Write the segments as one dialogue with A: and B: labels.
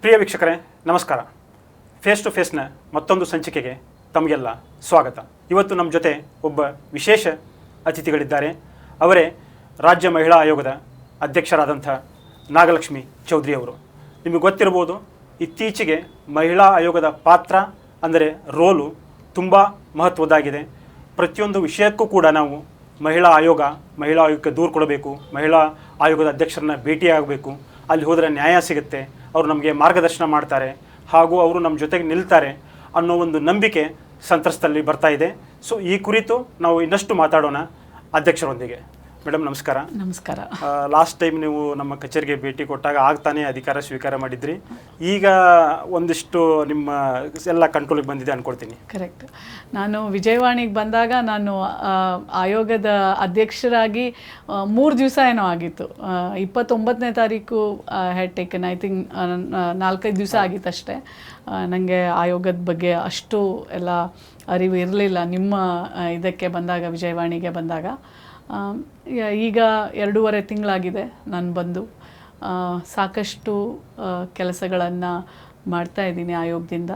A: ಪ್ರಿಯ ವೀಕ್ಷಕರೇ ನಮಸ್ಕಾರ. Face to ಫೇಸ್ನ ಮತ್ತೊಂದು ಸಂಚಿಕೆಗೆ ತಮಗೆಲ್ಲ ಸ್ವಾಗತ. ಇವತ್ತು ನಮ್ಮ ಜೊತೆ ಒಬ್ಬ ವಿಶೇಷ ಅತಿಥಿಗಳಿದ್ದಾರೆ. ಅವರೇ ರಾಜ್ಯ ಮಹಿಳಾ ಆಯೋಗದ ಅಧ್ಯಕ್ಷರಾದಂಥ ನಾಗಲಕ್ಷ್ಮಿ ಚೌಧರಿ ಅವರು. ನಿಮಗೆ ಗೊತ್ತಿರ್ಬೋದು, ಇತ್ತೀಚೆಗೆ ಮಹಿಳಾ ಆಯೋಗದ ಪಾತ್ರ ಅಂದರೆ ರೋಲು ತುಂಬ ಮಹತ್ವದ್ದಾಗಿದೆ. ಪ್ರತಿಯೊಂದು ವಿಷಯಕ್ಕೂ ಕೂಡ ನಾವು ಮಹಿಳಾ ಆಯೋಗಕ್ಕೆ ದೂರು ಕೊಡಬೇಕು, ಮಹಿಳಾ ಆಯೋಗದ ಅಧ್ಯಕ್ಷರನ್ನ ಭೇಟಿಯಾಗಬೇಕು, ಅಲ್ಲಿ ಹೋದರೆ ನ್ಯಾಯ ಸಿಗುತ್ತೆ, ಅವರು ನಮಗೆ ಮಾರ್ಗದರ್ಶನ ಮಾಡ್ತಾರೆ, ಹಾಗೂ ಅವರು ನಮ್ಮ ಜೊತೆಗೆ ನಿಲ್ತಾರೆ ಅನ್ನೋ ಒಂದು ನಂಬಿಕೆ ಸಂತ್ರಸ್ತರಲ್ಲಿ ಬರ್ತಾ ಇದೆ. ಸೊ ಈ ಕುರಿತು ನಾವು ಇನ್ನಷ್ಟು ಮಾತಾಡೋಣ ಅಧ್ಯಕ್ಷರೊಂದಿಗೆ. ಮೇಡಮ್ ನಮಸ್ಕಾರ.
B: ನಮಸ್ಕಾರ.
A: ಲಾಸ್ಟ್ ಟೈಮ್ ನೀವು ನಮ್ಮ ಕಚೇರಿಗೆ ಭೇಟಿ ಕೊಟ್ಟಾಗ ಆಗ್ತಾನೆ ಅಧಿಕಾರ ಸ್ವೀಕಾರ ಮಾಡಿದ್ರಿ. ಈಗ ಒಂದಿಷ್ಟು ನಿಮ್ಮ ಎಲ್ಲ ಕಂಟ್ರೋಲಿಗೆ ಬಂದಿದೆ ಅನ್ಕೊಳ್ತೀನಿ.
B: ಕರೆಕ್ಟ್. ನಾನು ವಿಜಯವಾಣಿಗೆ ಬಂದಾಗ ನಾನು ಆಯೋಗದ ಅಧ್ಯಕ್ಷರಾಗಿ 3 ದಿವಸ ಏನೋ ಆಗಿತ್ತು. 29ನೇ ತಾರೀಕು ಹ್ಯಾಡ್ ಟೇಕನ್, ಐ ಥಿಂಕ್ 4-5 ದಿವಸ ಆಗಿತ್ತಷ್ಟೇ. ನನಗೆ ಆಯೋಗದ ಬಗ್ಗೆ ಅಷ್ಟು ಎಲ್ಲ ಅರಿವು ಇರಲಿಲ್ಲ ನಿಮ್ಮ ಇದಕ್ಕೆ ಬಂದಾಗ, ವಿಜಯವಾಣಿಗೆ ಬಂದಾಗ. ಈಗ 2.5 ತಿಂಗಳಾಗಿದೆ ನಾನು ಬಂದು. ಸಾಕಷ್ಟು ಕೆಲಸಗಳನ್ನು ಮಾಡ್ತಾ ಇದ್ದೀನಿ ಆಯೋಗದಿಂದ.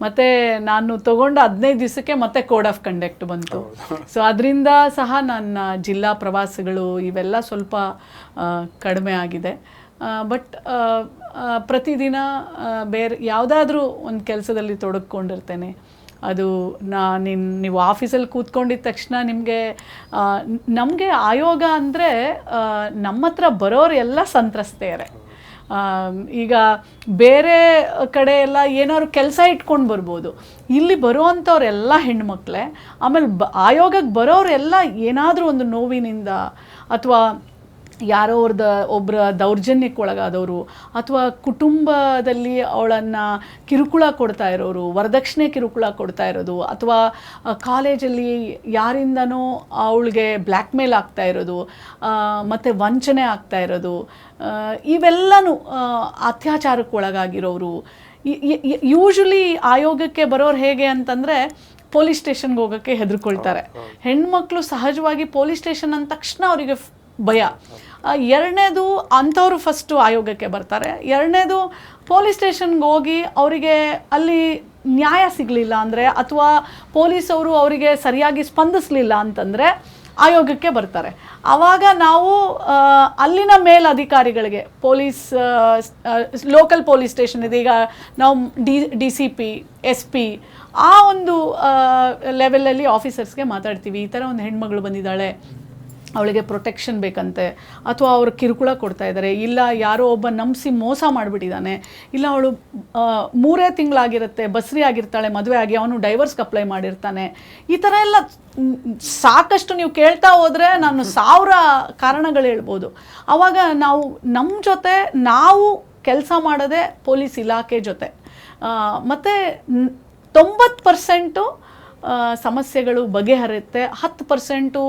B: ಮತ್ತು ನಾನು ತಗೊಂಡ 15 ದಿವಸಕ್ಕೆ ಮತ್ತೆ ಕೋಡ್ ಆಫ್ ಕಂಡಕ್ಟ್ ಬಂತು. ಸೊ ಅದರಿಂದ ಸಹ ನನ್ನ ಜಿಲ್ಲಾ ಪ್ರವಾಸಗಳು ಇವೆಲ್ಲ ಸ್ವಲ್ಪ ಕಡಿಮೆ ಆಗಿದೆ. ಬಟ್ ಪ್ರತಿದಿನ ಬೇರೆ ಯಾವುದಾದ್ರೂ ಒಂದು ಕೆಲಸದಲ್ಲಿ ತೊಡಗಿಕೊಂಡಿರ್ತೇನೆ. ಅದು ನೀವು ಆಫೀಸಲ್ಲಿ ಕೂತ್ಕೊಂಡಿದ್ದ ತಕ್ಷಣ ನಮಗೆ ಆಯೋಗ ಅಂದರೆ ನಮ್ಮ ಹತ್ರ ಬರೋರು ಎಲ್ಲ ಸಂತ್ರಸ್ತೆಯರೇ. ಈಗ ಬೇರೆ ಕಡೆ ಎಲ್ಲ ಏನಾದ್ರು ಕೆಲಸ ಇಟ್ಕೊಂಡು ಬರ್ಬೋದು, ಇಲ್ಲಿ ಬರುವಂಥವ್ರೆಲ್ಲ ಹೆಣ್ಮಕ್ಳೇ. ಆಮೇಲೆ ಆಯೋಗಕ್ಕೆ ಬರೋರೆಲ್ಲ ಏನಾದರೂ ಒಂದು ನೋವಿನಿಂದ, ಅಥವಾ ಯಾರೋ ಒಬ್ಬರ ದೌರ್ಜನ್ಯಕ್ಕೆ ಒಳಗಾದವರು, ಅಥವಾ ಕುಟುಂಬದಲ್ಲಿ ಅವಳನ್ನು ಕಿರುಕುಳ ಕೊಡ್ತಾ ಇರೋರು, ವರದಕ್ಷಿಣೆ ಕಿರುಕುಳ ಕೊಡ್ತಾ ಇರೋದು, ಅಥವಾ ಕಾಲೇಜಲ್ಲಿ ಯಾರಿಂದನೋ ಅವಳಿಗೆ ಬ್ಲ್ಯಾಕ್ ಮೇಲ್ ಆಗ್ತಾ ಇರೋದು, ಮತ್ತು ವಂಚನೆ ಆಗ್ತಾ ಇರೋದು, ಇವೆಲ್ಲನೂ ಅತ್ಯಾಚಾರಕ್ಕೆ ಒಳಗಾಗಿರೋರು. ಯೂಶ್ವಲಿ ಆಯೋಗಕ್ಕೆ ಬರೋರು ಹೇಗೆ ಅಂತಂದರೆ ಪೊಲೀಸ್ ಸ್ಟೇಷನ್ಗೆ ಹೋಗೋಕ್ಕೆ ಹೆದರ್ಕೊಳ್ತಾರೆ. ಹೆಣ್ಮಕ್ಳು ಸಹಜವಾಗಿ ಪೊಲೀಸ್ ಸ್ಟೇಷನ್ ಅಂದ ತಕ್ಷಣ ಅವರಿಗೆ ಭಯ. ಎರಡನೇದು, ಅಂಥವ್ರು ಫಸ್ಟು ಆಯೋಗಕ್ಕೆ ಬರ್ತಾರೆ. ಎರಡನೇದು, ಪೊಲೀಸ್ ಸ್ಟೇಷನ್ಗೆ ಹೋಗಿ ಅವರಿಗೆ ಅಲ್ಲಿ ನ್ಯಾಯ ಸಿಗಲಿಲ್ಲ ಅಂದರೆ, ಅಥವಾ ಪೊಲೀಸವರು ಅವರಿಗೆ ಸರಿಯಾಗಿ ಸ್ಪಂದಿಸಲಿಲ್ಲ ಅಂತಂದರೆ ಆಯೋಗಕ್ಕೆ ಬರ್ತಾರೆ. ಆವಾಗ ನಾವು ಅಲ್ಲಿನ ಮೇಲಧಿಕಾರಿಗಳಿಗೆ, ಲೋಕಲ್ ಪೊಲೀಸ್ ಸ್ಟೇಷನ್ ಇದೆ, ಈಗ ನಾವು DCP SP ಆ ಒಂದು ಲೆವೆಲಲ್ಲಿ ಆಫೀಸರ್ಸ್ಗೆ ಮಾತಾಡ್ತೀವಿ. ಈ ಥರ ಒಂದು ಹೆಣ್ಮಗಳು ಬಂದಿದ್ದಾಳೆ, ಅವಳಿಗೆ ಪ್ರೊಟೆಕ್ಷನ್ ಬೇಕಂತೆ, ಅಥವಾ ಅವರು ಕಿರುಕುಳ ಕೊಡ್ತಾ ಇದ್ದಾರೆ, ಇಲ್ಲ ಯಾರೋ ಒಬ್ಬ ನಂಬಿಸಿ ಮೋಸ ಮಾಡಿಬಿಟ್ಟಿದ್ದಾನೆ, ಇಲ್ಲ ಅವಳು 3 ತಿಂಗಳಾಗಿರುತ್ತೆ, ಬಸ್ರಿ ಆಗಿರ್ತಾಳೆ, ಮದುವೆ ಆಗಿ ಅವನು ಡೈವರ್ಸ್ಗೆ ಅಪ್ಲೈ ಮಾಡಿರ್ತಾನೆ. ಈ ಥರ ಎಲ್ಲ ಸಾಕಷ್ಟು ನೀವು ಕೇಳ್ತಾ ಹೋದರೆ ನಾನು 1000 ಕಾರಣಗಳು ಹೇಳ್ಬೋದು. ಆವಾಗ ನಮ್ಮ ಜೊತೆ ನಾವು ಕೆಲಸ ಮಾಡೋದೇ ಪೊಲೀಸ್ ಇಲಾಖೆ ಜೊತೆ. ಮತ್ತು 90% ಸಮಸ್ಯೆಗಳು ಬಗೆಹರುತ್ತೆ, 10%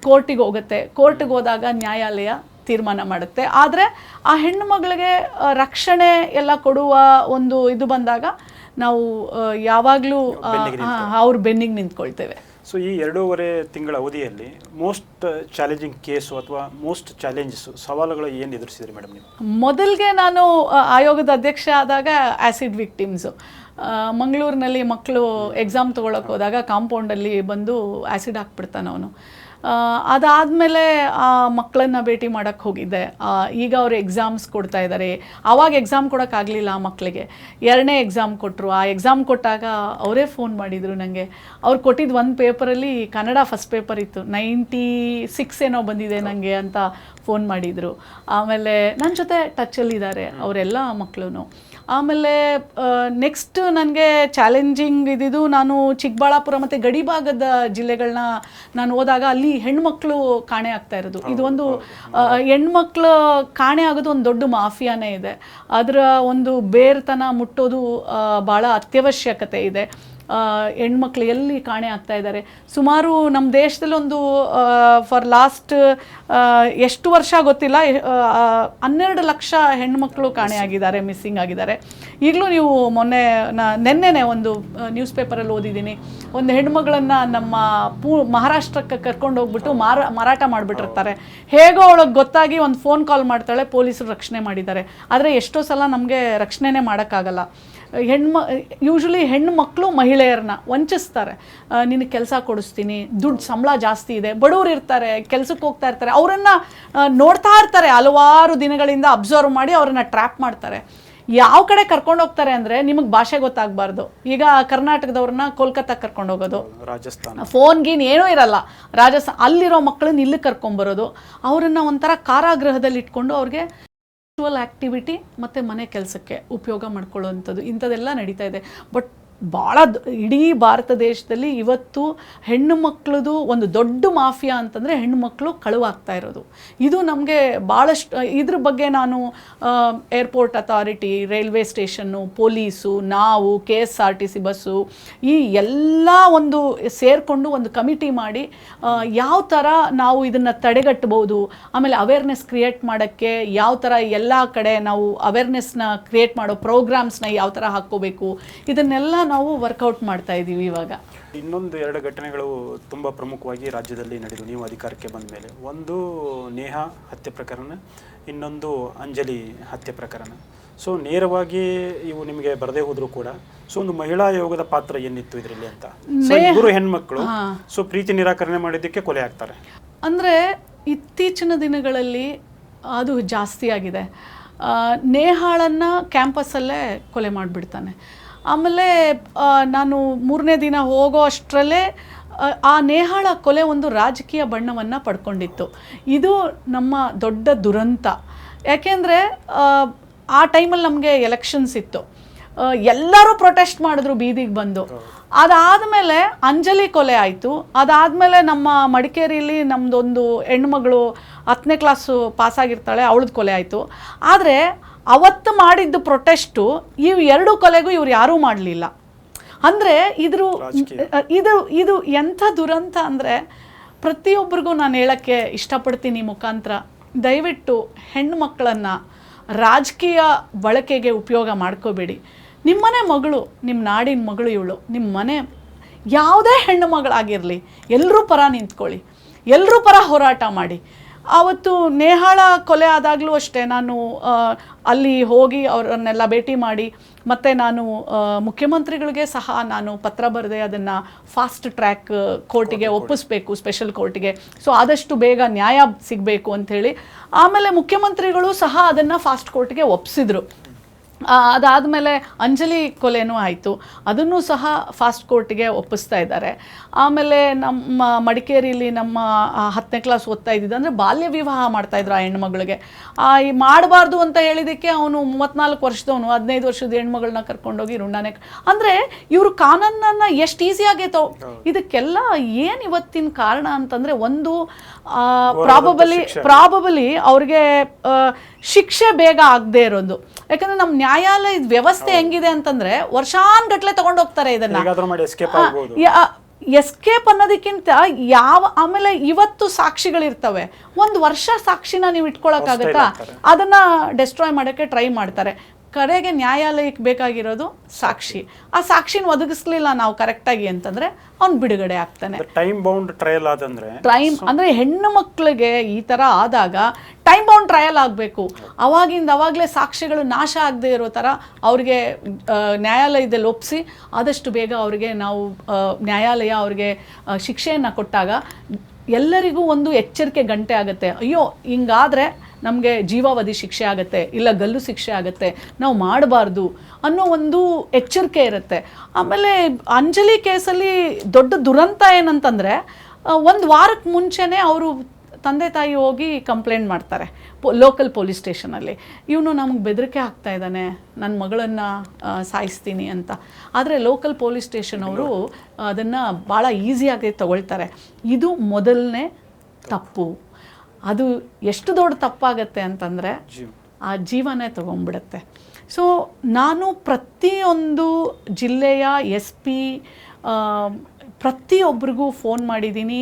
B: ಕೋರ್ಟಿಗೆ ಹೋಗುತ್ತೆ. ಕೋರ್ಟಿಗೆ ಹೋದಾಗ ನ್ಯಾಯಾಲಯ ತೀರ್ಮಾನ ಮಾಡುತ್ತೆ. ಆದರೆ ಆ ಹೆಣ್ಣು ಮಗಳಿಗೆ ರಕ್ಷಣೆ ಎಲ್ಲ ಕೊಡುವ ಒಂದು ಇದು ಬಂದಾಗ ನಾವು ಯಾವಾಗಲೂ ಅವ್ರ ಬೆನ್ನಿಗೆ ನಿಂತ್ಕೊಳ್ತೇವೆ.
A: ಸೊ ಈ 2.5 ತಿಂಗಳ ಅವಧಿಯಲ್ಲಿ ಮೋಸ್ಟ್ ಚಾಲೆಂಜಿಂಗ್ ಕೇಸು ಅಥವಾ ಮೋಸ್ಟ್ ಚಾಲೆಂಜಸ್, ಸವಾಲುಗಳು ಏನು ಎದುರಿಸಿದ್ರಿ ಮೇಡಮ್ ನೀವು?
B: ಮೊದಲಿಗೆ ನಾನು ಆಯೋಗದ ಅಧ್ಯಕ್ಷ ಆದಾಗ ಆ್ಯಸಿಡ್ ವಿಕ್ಟಿಮ್ಸು, ಮಂಗಳೂರಿನಲ್ಲಿ ಮಕ್ಕಳು ಎಕ್ಸಾಮ್ ತೊಗೊಳಕ್ಕೆ ಹೋದಾಗ ಕಾಂಪೌಂಡಲ್ಲಿ ಬಂದು ಆ್ಯಸಿಡ್ ಹಾಕ್ಬಿಡ್ತಾನೆ ಅವನು. ಅದಾದಮೇಲೆ ಆ ಮಕ್ಕಳನ್ನು ಭೇಟಿ ಮಾಡೋಕ್ಕೆ ಹೋಗಿದ್ದೆ. ಈಗ ಅವರು ಎಕ್ಸಾಮ್ಸ್ ಕೊಡ್ತಾ ಇದ್ದಾರೆ. ಆವಾಗ ಎಕ್ಸಾಮ್ ಕೊಡೋಕ್ಕಾಗಲಿಲ್ಲ ಆ ಮಕ್ಕಳಿಗೆ. 2ನೇ ಎಕ್ಸಾಮ್ ಕೊಟ್ಟರು. ಆ ಎಕ್ಸಾಮ್ ಕೊಟ್ಟಾಗ ಅವರೇ ಫೋನ್ ಮಾಡಿದರು ನನಗೆ. ಅವ್ರು ಕೊಟ್ಟಿದ್ದು ಒಂದು ಪೇಪರಲ್ಲಿ ಕನ್ನಡ ಫಸ್ಟ್ ಪೇಪರ್ ಇತ್ತು, 96 ಏನೋ ಬಂದಿದೆ ನನಗೆ ಅಂತ ಫೋನ್ ಮಾಡಿದರು. ಆಮೇಲೆ ನನ್ನ ಜೊತೆ ಟಚ್ಚಲ್ಲಿದ್ದಾರೆ ಅವರೆಲ್ಲ ಮಕ್ಕಳು. ಆಮೇಲೆ ನೆಕ್ಸ್ಟ್ ನನಗೆ ಚಾಲೆಂಜಿಂಗ್ ಇದ್ದಿದ್ದು, ನಾನು ಚಿಕ್ಕಬಳ್ಳಾಪುರ ಮತ್ತು ಗಡಿಭಾಗದ ಜಿಲ್ಲೆಗಳನ್ನ ನಾನು ಹೋದಾಗ ಅಲ್ಲಿ ಹೆಣ್ಮಕ್ಳು ಕಾಣೆ ಆಗ್ತಾ ಇರೋದು. ಇದು ಒಂದು ಹೆಣ್ಮಕ್ಳು ಕಾಣೆ ಆಗೋದು ಒಂದು ದೊಡ್ಡ ಮಾಫಿಯಾನೇ ಇದೆ. ಅದರ ಒಂದು ಬೇರ್ತನ ಮುಟ್ಟೋದು ಭಾಳ ಅತ್ಯವಶ್ಯಕತೆ ಇದೆ. ಹೆಣ್ಮಕ್ಳು ಎಲ್ಲಿ ಕಾಣೆ ಆಗ್ತಾ ಇದ್ದಾರೆ. ಸುಮಾರು ನಮ್ಮ ದೇಶದಲ್ಲಿ ಒಂದು ಫಾರ್ ಲಾಸ್ಟ್ ಎಷ್ಟು ವರ್ಷ ಗೊತ್ತಿಲ್ಲ 12 ಲಕ್ಷ ಹೆಣ್ಮಕ್ಳು ಕಾಣೆ ಆಗಿದ್ದಾರೆ, ಮಿಸ್ಸಿಂಗ್ ಆಗಿದ್ದಾರೆ. ಈಗಲೂ ನೀವು ನೆನ್ನೆನೆ ಒಂದು ನ್ಯೂಸ್ ಪೇಪರಲ್ಲಿ ಓದಿದ್ದೀನಿ, ಒಂದು ಹೆಣ್ಮಗಳನ್ನು ನಮ್ಮ ಮಹಾರಾಷ್ಟ್ರಕ್ಕೆ ಕರ್ಕೊಂಡು ಹೋಗ್ಬಿಟ್ಟು ಮಾರಾಟ ಮಾಡಿಬಿಟ್ಟಿರ್ತಾರೆ. ಹೇಗೋ ಅವಳಿಗೆ ಗೊತ್ತಾಗಿ ಒಂದು ಫೋನ್ ಕಾಲ್ ಮಾಡ್ತಾಳೆ, ಪೊಲೀಸರು ರಕ್ಷಣೆ ಮಾಡಿದ್ದಾರೆ. ಆದರೆ ಎಷ್ಟೋ ಸಲ ನಮಗೆ ರಕ್ಷಣೆನೇ ಮಾಡೋಕ್ಕಾಗಲ್ಲ. ಯೂಶ್ವಲಿ ಹೆಣ್ಣು ಮಕ್ಕಳು ಮಹಿಳೆಯರನ್ನ ವಂಚಿಸ್ತಾರೆ. ನಿನಗೆ ಕೆಲಸ ಕೊಡಿಸ್ತೀನಿ, ದುಡ್ಡು ಸಂಬಳ ಜಾಸ್ತಿ ಇದೆ, ಬಡವರು ಇರ್ತಾರೆ, ಕೆಲಸಕ್ಕೆ ಹೋಗ್ತಾ ಇರ್ತಾರೆ, ಅವರನ್ನು ನೋಡ್ತಾ ಇರ್ತಾರೆ, ಹಲವಾರು ದಿನಗಳಿಂದ ಅಬ್ಸರ್ವ್ ಮಾಡಿ ಅವರನ್ನು ಟ್ರ್ಯಾಪ್ ಮಾಡ್ತಾರೆ. ಯಾವ ಕಡೆ ಕರ್ಕೊಂಡು ಹೋಗ್ತಾರೆ ಅಂದರೆ ನಿಮಗೆ ಭಾಷೆ ಗೊತ್ತಾಗಬಾರ್ದು. ಈಗ ಕರ್ನಾಟಕದವ್ರನ್ನ ಕೋಲ್ಕತ್ತಾಗೆ ಕರ್ಕೊಂಡು ಹೋಗೋದು,
A: ರಾಜಸ್ಥಾನ,
B: ಫೋನ್ ಗೀನ್ ಏನೂ ಇರಲ್ಲ, ರಾಜಸ್ಥಾನ ಅಲ್ಲಿರೋ ಮಕ್ಕಳನ್ನ ಇಲ್ಲಿ ಕರ್ಕೊಂಬರೋದು, ಅವರನ್ನು ಒಂಥರ ಕಾರಾಗೃಹದಲ್ಲಿ ಇಟ್ಕೊಂಡು ಅವ್ರಿಗೆ ಆಕ್ಟಿವಿಟಿ ಮತ್ತು ಮನೆ ಕೆಲಸಕ್ಕೆ ಉಪಯೋಗ ಮಾಡ್ಕೊಳ್ಳೋವಂಥದ್ದು ಇಂಥದ್ದೆಲ್ಲ ನಡೀತಾ ಇದೆ. ಬಟ್ ಭಾಳ ಇಡೀ ಭಾರತ ದೇಶದಲ್ಲಿ ಇವತ್ತು ಹೆಣ್ಣು ಮಕ್ಕಳದು ಒಂದು ದೊಡ್ಡ ಮಾಫಿಯಾ ಅಂತಂದರೆ ಹೆಣ್ಣು ಮಕ್ಕಳು ಕಳುವಾಗ್ತಾ ಇರೋದು. ಇದು ನಮಗೆ ಭಾಳಷ್ಟು ಇದ್ರ ಬಗ್ಗೆ ನಾನು airport authority, railway station, police, ನಾವು KSRTC ಬಸ್ಸು ಈ ಎಲ್ಲ ಒಂದು ಸೇರಿಕೊಂಡು ಒಂದು ಕಮಿಟಿ ಮಾಡಿ ಯಾವ ಥರ ನಾವು ಇದನ್ನು ತಡೆಗಟ್ಟಬಹುದು, ಆಮೇಲೆ ಅವೇರ್ನೆಸ್ ಕ್ರಿಯೇಟ್ ಮಾಡೋಕ್ಕೆ ಯಾವ ಥರ ಎಲ್ಲ ಕಡೆ ನಾವು ಅವೇರ್ನೆಸ್ನ ಕ್ರಿಯೇಟ್ ಮಾಡೋ ಪ್ರೋಗ್ರಾಮ್ಸ್ನ ಯಾವ ಥರ ಹಾಕ್ಕೋಬೇಕು, ಇದನ್ನೆಲ್ಲ ನಾವು ವರ್ಕೌಟ್ ಮಾಡ್ತಾ ಇದ್ದೀವಿ ಇವಾಗ.
A: ಇನ್ನೊಂದು 2 ಘಟನೆಗಳು ತುಂಬ ಪ್ರಮುಖವಾಗಿ ರಾಜ್ಯದಲ್ಲಿ ನಡೆದು ನೀವು ಅಧಿಕಾರಕ್ಕೆ ಬಂದ ಮೇಲೆ. ಒಂದು ನೇಹಾ ಹತ್ಯೆ ಪ್ರಕರಣ, ಇನ್ನೊಂದು ಅಂಜಲಿ ಹತ್ಯೆ ಪ್ರಕರಣ. ಸೊ ನೇರವಾಗಿ ಇವು ನಿಮಗೆ ಬರದೇ ಹೋದರೂ ಕೂಡ ಸೊ ಒಂದು ಮಹಿಳಾ ಆಯೋಗದ ಪಾತ್ರ ಏನಿತ್ತು ಇದರಲ್ಲಿ ಅಂತ. ಸೊ ಇಬ್ಬರು ಹೆಣ್ಮಕ್ಳು ಸೊ ಪ್ರೀತಿ ನಿರಾಕರಣೆ ಮಾಡಿದ್ದಕ್ಕೆ ಕೊಲೆ ಆಗ್ತಾರೆ.
B: ಅಂದರೆ ಇತ್ತೀಚಿನ ದಿನಗಳಲ್ಲಿ ಅದು ಜಾಸ್ತಿ ಆಗಿದೆ. ನೇಹಾಳನ್ನು ಕ್ಯಾಂಪಸ್ಸಲ್ಲೇ ಕೊಲೆ ಮಾಡಿಬಿಡ್ತಾನೆ. ಆಮೇಲೆ ನಾನು 3ನೇ ದಿನ ಹೋಗೋ ಅಷ್ಟರಲ್ಲೇ ಆ ನೇಹಾಳ ಕೊಲೆ ಒಂದು ರಾಜಕೀಯ ಬಣ್ಣವನ್ನು ಪಡ್ಕೊಂಡಿತ್ತು. ಇದು ನಮ್ಮ ದೊಡ್ಡ ದುರಂತ. ಯಾಕೆಂದರೆ ಆ ಟೈಮಲ್ಲಿ ನಮಗೆ ಎಲೆಕ್ಷನ್ಸ್ ಇತ್ತು, ಎಲ್ಲರೂ ಪ್ರೊಟೆಸ್ಟ್ ಮಾಡಿದ್ರು ಬೀದಿಗೆ ಬಂದು. ಅದಾದಮೇಲೆ ಅಂಜಲಿ ಕೊಲೆ ಆಯಿತು. ಅದಾದಮೇಲೆ ನಮ್ಮ ಮಡಿಕೇರಿಯಲ್ಲಿ ನಮ್ಮದೊಂದು ಹೆಣ್ಮಗಳು 10ನೇ ಕ್ಲಾಸು ಪಾಸಾಗಿರ್ತಾಳೆ, ಅವಳದ್ದು ಕೊಲೆ ಆಯಿತು. ಆದರೆ ಅವತ್ತು ಮಾಡಿದ್ದು ಪ್ರೊಟೆಸ್ಟು ಇವು 2 ಕೊಲೆಗೂ ಇವ್ರು ಯಾರೂ ಮಾಡಲಿಲ್ಲ. ಅಂದರೆ ಇದು ಎಂಥ ದುರಂತ ಅಂದರೆ ಪ್ರತಿಯೊಬ್ಬರಿಗೂ ನಾನು ಹೇಳೋಕ್ಕೆ ಇಷ್ಟಪಡ್ತೀನಿ ಮುಖಾಂತರ, ದಯವಿಟ್ಟು ಹೆಣ್ಣು ಮಕ್ಕಳನ್ನು ರಾಜಕೀಯ ಬಳಕೆಗೆ ಉಪಯೋಗ ಮಾಡ್ಕೋಬೇಡಿ. ನಿಮ್ಮನೆ ಮಗಳು, ನಿಮ್ಮ ನಾಡಿನ ಮಗಳು ಇವಳು, ನಿಮ್ಮ ಮನೆ ಯಾವುದೇ ಹೆಣ್ಣು ಮಗಳಾಗಿರಲಿ, ಎಲ್ಲರೂ ಪರ ನಿಂತ್ಕೊಳ್ಳಿ, ಎಲ್ಲರೂ ಪರ ಹೋರಾಟ ಮಾಡಿ. ಆವತ್ತು ನೇಹಾಳ ಕೊಲೆ ಆದಾಗಲೂ ಅಷ್ಟೇ ನಾನು ಅಲ್ಲಿ ಹೋಗಿ ಅವರನ್ನೆಲ್ಲ ಭೇಟಿ ಮಾಡಿ, ಮತ್ತು ನಾನು ಮುಖ್ಯಮಂತ್ರಿಗಳಿಗೆ ಸಹ ನಾನು ಪತ್ರ ಬರೆದೆ ಅದನ್ನು ಫಾಸ್ಟ್ ಟ್ರ್ಯಾಕ್ ಕೋರ್ಟಿಗೆ ಒಪ್ಪಿಸ್ಬೇಕು, ಸ್ಪೆಷಲ್ ಕೋರ್ಟಿಗೆ. ಸೊ ಆದಷ್ಟು ಬೇಗ ನ್ಯಾಯ ಸಿಗಬೇಕು ಅಂಥೇಳಿ. ಆಮೇಲೆ ಮುಖ್ಯಮಂತ್ರಿಗಳು ಸಹ ಅದನ್ನು ಫಾಸ್ಟ್ ಕೋರ್ಟ್ಗೆ ಒಪ್ಪಿಸಿದ್ರು. ಅದಾದಮೇಲೆ ಅಂಜಲಿ ಕೊಲೆನೂ ಆಯಿತು, ಅದನ್ನು ಸಹ ಫಾಸ್ಟ್ ಕೋರ್ಟಿಗೆ ಒಪ್ಪಿಸ್ತಾ ಇದ್ದಾರೆ. ಆಮೇಲೆ ನಮ್ಮ ಮಡಿಕೇರಿಯಲ್ಲಿ ನಮ್ಮ 10ನೇ ಕ್ಲಾಸ್ ಓದ್ತಾ ಇದ್ದಿದ್ದು, ಅಂದರೆ ಬಾಲ್ಯ ವಿವಾಹ ಮಾಡ್ತಾಯಿದ್ರು ಆ ಹೆಣ್ಮಗಳಿಗೆ. ಈ ಮಾಡಬಾರ್ದು ಅಂತ ಹೇಳಿದ್ದಕ್ಕೆ ಅವನು 34 ವರ್ಷದವನು 15 ವರ್ಷದ ಹೆಣ್ಮಗಳನ್ನ ಕರ್ಕೊಂಡೋಗಿ ರುಂಡಾನೆ. ಅಂದರೆ ಇವರು ಕಾನೂನನ್ನು ಎಷ್ಟು ಈಸಿಯಾಗಿ ಇದಕ್ಕೆಲ್ಲ ಏನು ಇವತ್ತಿನ ಕಾರಣ ಅಂತಂದರೆ ಒಂದು ಪ್ರಾಬಬಲಿ ಅವ್ರಿಗೆ ಶಿಕ್ಷೆ ಬೇಗ ಆಗದೆ ಇರೋದು. ಯಾಕಂದರೆ ನಮ್ಮ ನ್ಯಾಯಾಲಯದ ವ್ಯವಸ್ಥೆ ಹೆಂಗಿದೆ ಅಂತಂದರೆ ವರ್ಷಾನ್ಗಟ್ಲೆ ತಗೊಂಡೋಗ್ತಾರೆ ಇದನ್ನು. ಎಸ್ಕೇಪ್ ಅನ್ನೋದಕ್ಕಿಂತ ಆಮೇಲೆ ಇವತ್ತು ಸಾಕ್ಷಿಗಳಿರ್ತವೆ, 1 ವರ್ಷ ಸಾಕ್ಷಿನ ನೀವು ಇಟ್ಕೊಳಕ್ಕಾಗತ್ತಾ? ಅದನ್ನು ಡೆಸ್ಟ್ರಾಯ್ ಮಾಡೋಕ್ಕೆ ಟ್ರೈ ಮಾಡ್ತಾರೆ. ಕಡೆಗೆ ನ್ಯಾಯಾಲಯಕ್ಕೆ ಬೇಕಾಗಿರೋದು ಸಾಕ್ಷಿ. ಆ ಸಾಕ್ಷಿನ ಒದಗಿಸ್ಲಿಲ್ಲ ನಾವು ಕರೆಕ್ಟಾಗಿ ಅಂತಂದರೆ ಅವ್ನು ಬಿಡುಗಡೆ ಆಗ್ತಾನೆ.
A: ಟೈಮ್ ಬೌಂಡ್ ಟ್ರಯಲ್
B: ಅಂದರೆ ಹೆಣ್ಣು ಮಕ್ಕಳಿಗೆ ಈ ಥರ ಆದಾಗ ಟೈಮ್ ಬೌಂಡ್ ಟ್ರಯಲ್ ಆಗಬೇಕು. ಅವಾಗಲೇ ಸಾಕ್ಷಿಗಳು ನಾಶ ಆಗದೆ ಇರೋ ಥರ ಅವ್ರಿಗೆ ನ್ಯಾಯಾಲಯದಲ್ಲಿ ಒಪ್ಪಿಸಿ ಆದಷ್ಟು ಬೇಗ ಅವ್ರಿಗೆ ನಾವು ನ್ಯಾಯಾಲಯ ಅವ್ರಿಗೆ ಶಿಕ್ಷೆಯನ್ನು ಕೊಟ್ಟಾಗ ಎಲ್ಲರಿಗೂ ಒಂದು ಎಚ್ಚರಿಕೆ ಗಂಟೆ ಆಗುತ್ತೆ. ಅಯ್ಯೋ ಹಿಂಗಾದರೆ ನಮಗೆ ಜೀವಾವಧಿ ಶಿಕ್ಷೆ ಆಗುತ್ತೆ, ಇಲ್ಲ ಗಲ್ಲು ಶಿಕ್ಷೆ ಆಗುತ್ತೆ, ನಾವು ಮಾಡಬಾರ್ದು ಅನ್ನೋ ಒಂದು ಎಚ್ಚರಿಕೆ ಇರುತ್ತೆ. ಆಮೇಲೆ ಅಂಜಲಿ ಕೇಸಲ್ಲಿ ದೊಡ್ಡ ದುರಂತ ಏನಂತಂದರೆ 1 ವಾರಕ್ಕೆ ಮುಂಚೆನೇ ಅವರು ತಂದೆ ತಾಯಿ ಹೋಗಿ ಕಂಪ್ಲೇಂಟ್ ಮಾಡ್ತಾರೆ ಲೋಕಲ್ ಪೊಲೀಸ್ ಸ್ಟೇಷನಲ್ಲಿ. ಇವನು ನಮಗೆ ಬೆದರಿಕೆ ಹಾಕ್ತಾ ಇದ್ದಾನೆ, ನನ್ನ ಮಗಳನ್ನು ಸಾಯಿಸ್ತೀನಿ ಅಂತ. ಆದರೆ ಲೋಕಲ್ ಪೊಲೀಸ್ ಸ್ಟೇಷನ್ ಅವರು ಅದನ್ನು ಭಾಳ ಈಸಿಯಾಗಿ ತಗೊಳ್ತಾರೆ. ಇದು ಮೊದಲನೇ ತಪ್ಪು. ಅದು ಎಷ್ಟು ದೊಡ್ಡ ತಪ್ಪಾಗತ್ತೆ ಅಂತಂದರೆ ಆ ಜೀವನೇ ತೊಗೊಂಡ್ಬಿಡುತ್ತೆ. ಸೊ ನಾನು ಪ್ರತಿಯೊಂದು ಜಿಲ್ಲೆಯ SP ಪ್ರತಿಯೊಬ್ಬರಿಗೂ ಫೋನ್ ಮಾಡಿದ್ದೀನಿ,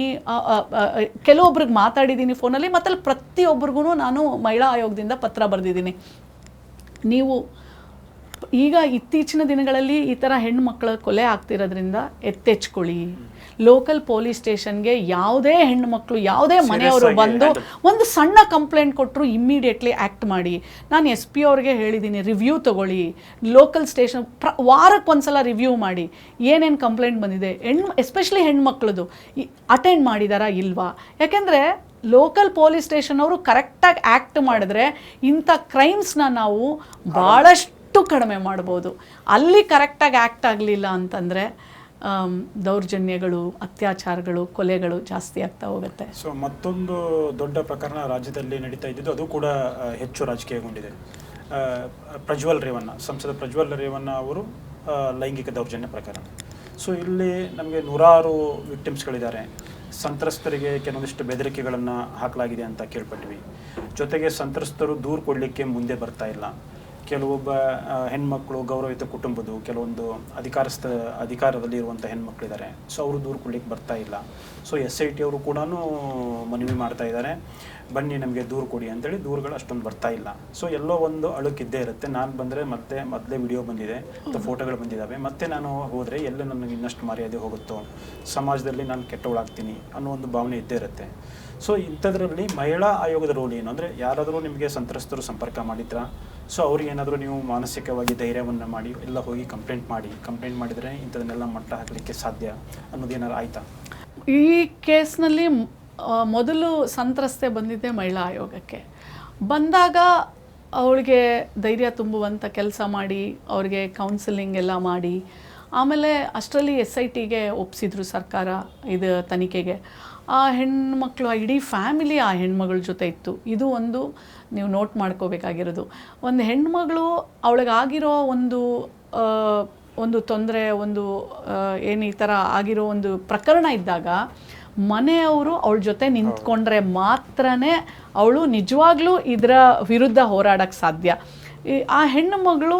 B: ಕೆಲವೊಬ್ರಿಗೆ ಮಾತಾಡಿದ್ದೀನಿ ಫೋನಲ್ಲಿ, ಮತ್ತು ಅಲ್ಲಿ ಪ್ರತಿಯೊಬ್ಬರಿಗೂ ನಾನು ಮಹಿಳಾ ಆಯೋಗದಿಂದ ಪತ್ರ ಬರೆದಿದ್ದೀನಿ. ನೀವು ಈಗ ಇತ್ತೀಚಿನ ದಿನಗಳಲ್ಲಿ ಈ ಥರ ಹೆಣ್ಣುಮಕ್ಕಳ ಕೊಲೆ ಆಗ್ತಿರೋದ್ರಿಂದ ಎತ್ತೆಚ್ಕೊಳ್ಳಿ. ಲೋಕಲ್ ಪೊಲೀಸ್ ಸ್ಟೇಷನ್ಗೆ ಯಾವುದೇ ಹೆಣ್ಣುಮಕ್ಕಳು ಯಾವುದೇ ಮನೆಯವರು ಬಂದು ಒಂದು ಸಣ್ಣ ಕಂಪ್ಲೇಂಟ್ ಕೊಟ್ಟರು ಇಮ್ಮಿಡಿಯೇಟ್ಲಿ ಆ್ಯಕ್ಟ್ ಮಾಡಿ. ನಾನು SP ಅವ್ರಿಗೆ ಹೇಳಿದ್ದೀನಿ, ರಿವ್ಯೂ ತೊಗೊಳ್ಳಿ. ಲೋಕಲ್ ಸ್ಟೇಷನ್ ವಾರಕ್ಕೆ ಒಂದ್ಸಲ ರಿವ್ಯೂ ಮಾಡಿ, ಏನೇನು ಕಂಪ್ಲೇಂಟ್ ಬಂದಿದೆ, ಎಸ್ಪೆಷಲಿ ಹೆಣ್ಮಕ್ಳದು ಅಟೆಂಡ್ ಮಾಡಿದಾರಾ ಇಲ್ವಾ. ಯಾಕೆಂದರೆ ಲೋಕಲ್ ಪೊಲೀಸ್ ಸ್ಟೇಷನ್ ಅವರು ಕರೆಕ್ಟಾಗಿ ಆ್ಯಕ್ಟ್ ಮಾಡಿದ್ರೆ ಇಂಥ ಕ್ರೈಮ್ಸ್ನ ನಾವು ಭಾಳಷ್ಟು ಕಡಿಮೆ ಮಾಡ್ಬೋದು. ಅಲ್ಲಿ ಕರೆಕ್ಟಾಗಿ ಆ್ಯಕ್ಟ್ ಆಗಲಿಲ್ಲ ಅಂತಂದರೆ ದೌರ್ಜನ್ಯಗಳು, ಅತ್ಯಾಚಾರಗಳು, ಕೊಲೆಗಳು ಜಾಸ್ತಿ ಆಗ್ತಾ ಹೋಗುತ್ತೆ.
A: ಸೊ ಮತ್ತೊಂದು ದೊಡ್ಡ ಪ್ರಕರಣ ರಾಜ್ಯದಲ್ಲಿ ನಡೀತಾ ಇದ್ದಿದ್ದು, ಅದು ಕೂಡ ಹೆಚ್ಚು ರಾಜಕೀಯಗೊಂಡಿದೆ. ಪ್ರಜ್ವಲ್ ರೇವಣ್ಣ, ಸಂಸದ ಪ್ರಜ್ವಲ್ ರೇವಣ್ಣ ಅವರು ಲೈಂಗಿಕ ದೌರ್ಜನ್ಯ ಪ್ರಕರಣ. ಸೊ ಇಲ್ಲಿ ನಮಗೆ ನೂರಾರು ವಿಕ್ಟಿಮ್ಸ್ಗಳಿದ್ದಾರೆ. ಸಂತ್ರಸ್ತರಿಗೆ ಕೆಲವೊಂದಿಷ್ಟು ಬೆದರಿಕೆಗಳನ್ನು ಹಾಕಲಾಗಿದೆ ಅಂತ ಕೇಳ್ಪಟ್ವಿ. ಜೊತೆಗೆ ಸಂತ್ರಸ್ತರು ದೂರು ಕೊಡಲಿಕ್ಕೆ ಮುಂದೆ ಬರ್ತಾ ಇಲ್ಲ. ಕೆಲವೊಬ್ಬ ಹೆಣ್ಮಕ್ಳು, ಗೌರವಿತ ಕುಟುಂಬದ್ದು ಕೆಲವೊಂದು ಅಧಿಕಾರದಲ್ಲಿ ಇರುವಂಥ ಹೆಣ್ಮಕ್ಳಿದ್ದಾರೆ. ಸೊ ಅವರು ದೂರು ಕೊಡ್ಲಿಕ್ಕೆ ಬರ್ತಾ ಇಲ್ಲ. ಸೊ SIT ಅವರು ಕೂಡ ಮನವಿ ಮಾಡ್ತಾ ಇದ್ದಾರೆ, ಬನ್ನಿ ನಮಗೆ ದೂರು ಕೊಡಿ ಅಂತೇಳಿ. ದೂರುಗಳು ಅಷ್ಟೊಂದು ಬರ್ತಾ ಇಲ್ಲ. ಸೊ ಎಲ್ಲೋ ಒಂದು ಅಳುಕಿದ್ದೇ ಇರುತ್ತೆ. ನಾನು ಬಂದರೆ ಮೊದಲೇ ವಿಡಿಯೋ ಬಂದಿದೆ ಅಥವಾ ಫೋಟೋಗಳು ಬಂದಿದ್ದಾವೆ, ಮತ್ತೆ ನಾನು ಹೋದರೆ ಎಲ್ಲೇ ನನಗೆ ಇನ್ನಷ್ಟು ಮರ್ಯಾದೆ ಹೋಗುತ್ತೋ, ಸಮಾಜದಲ್ಲಿ ನಾನು ಕೆಟ್ಟವಳಾಗ್ತೀನಿ ಅನ್ನೋ ಒಂದು ಭಾವನೆ ಇದ್ದೇ ಇರುತ್ತೆ. ಸೊ ಇಂಥದ್ರಲ್ಲಿ ಮಹಿಳಾ ಆಯೋಗದ ರೋಲ್ ಏನು ಅಂದರೆ, ಯಾರಾದರೂ ನಿಮಗೆ ಸಂತ್ರಸ್ತರು ಸಂಪರ್ಕ ಮಾಡಿದ್ರಾ, ಸೊ ಅವ್ರಿಗೆ ಏನಾದರೂ ನೀವು ಮಾನಸಿಕವಾಗಿ ಧೈರ್ಯವನ್ನು ಮಾಡಿ ಎಲ್ಲ ಹೋಗಿ ಕಂಪ್ಲೇಂಟ್ ಮಾಡಿದರೆ ಇಂಥದನ್ನೆಲ್ಲ ಮಟ್ಟ ಹಾಕಲಿಕ್ಕೆ ಸಾಧ್ಯ ಅನ್ನೋದೇನಾರು ಆಯಿತಾ?
B: ಈ ಕೇಸ್ನಲ್ಲಿ ಮೊದಲು ಸಂತ್ರಸ್ತೆ ಬಂದಿದ್ದೆ ಮಹಿಳಾ ಆಯೋಗಕ್ಕೆ. ಬಂದಾಗ ಅವಳಿಗೆ ಧೈರ್ಯ ತುಂಬುವಂಥ ಕೆಲಸ ಮಾಡಿ, ಅವ್ರಿಗೆ ಕೌನ್ಸಿಲಿಂಗ್ ಎಲ್ಲ ಮಾಡಿ, ಆಮೇಲೆ ಅಷ್ಟರಲ್ಲಿ SITಗೆ ಒಪ್ಪಿಸಿದ್ರು ಸರ್ಕಾರ ಇದು ತನಿಖೆಗೆ. ಆ ಹೆಣ್ಮಕ್ಳು, ಇಡೀ ಫ್ಯಾಮಿಲಿ ಆ ಹೆಣ್ಮಗಳ ಜೊತೆ ಇತ್ತು. ಇದು ಒಂದು ನೀವು ನೋಟ್ ಮಾಡ್ಕೋಬೇಕಾಗಿರೋದು. ಒಂದು ಹೆಣ್ಮಗಳು ಅವಳಿಗಾಗಿರೋ ಒಂದು ತೊಂದರೆ, ಏನು ಈ ಥರ ಆಗಿರೋ ಒಂದು ಪ್ರಕರಣ ಇದ್ದಾಗ ಮನೆಯವರು ಅವಳ ಜೊತೆ ನಿಂತ್ಕೊಂಡ್ರೆ ಮಾತ್ರನೇ ಅವಳು ನಿಜವಾಗ್ಲೂ ಇದರ ವಿರುದ್ಧ ಹೋರಾಡೋಕ್ಕೆ ಸಾಧ್ಯ. ಆ ಹೆಣ್ಮಗಳು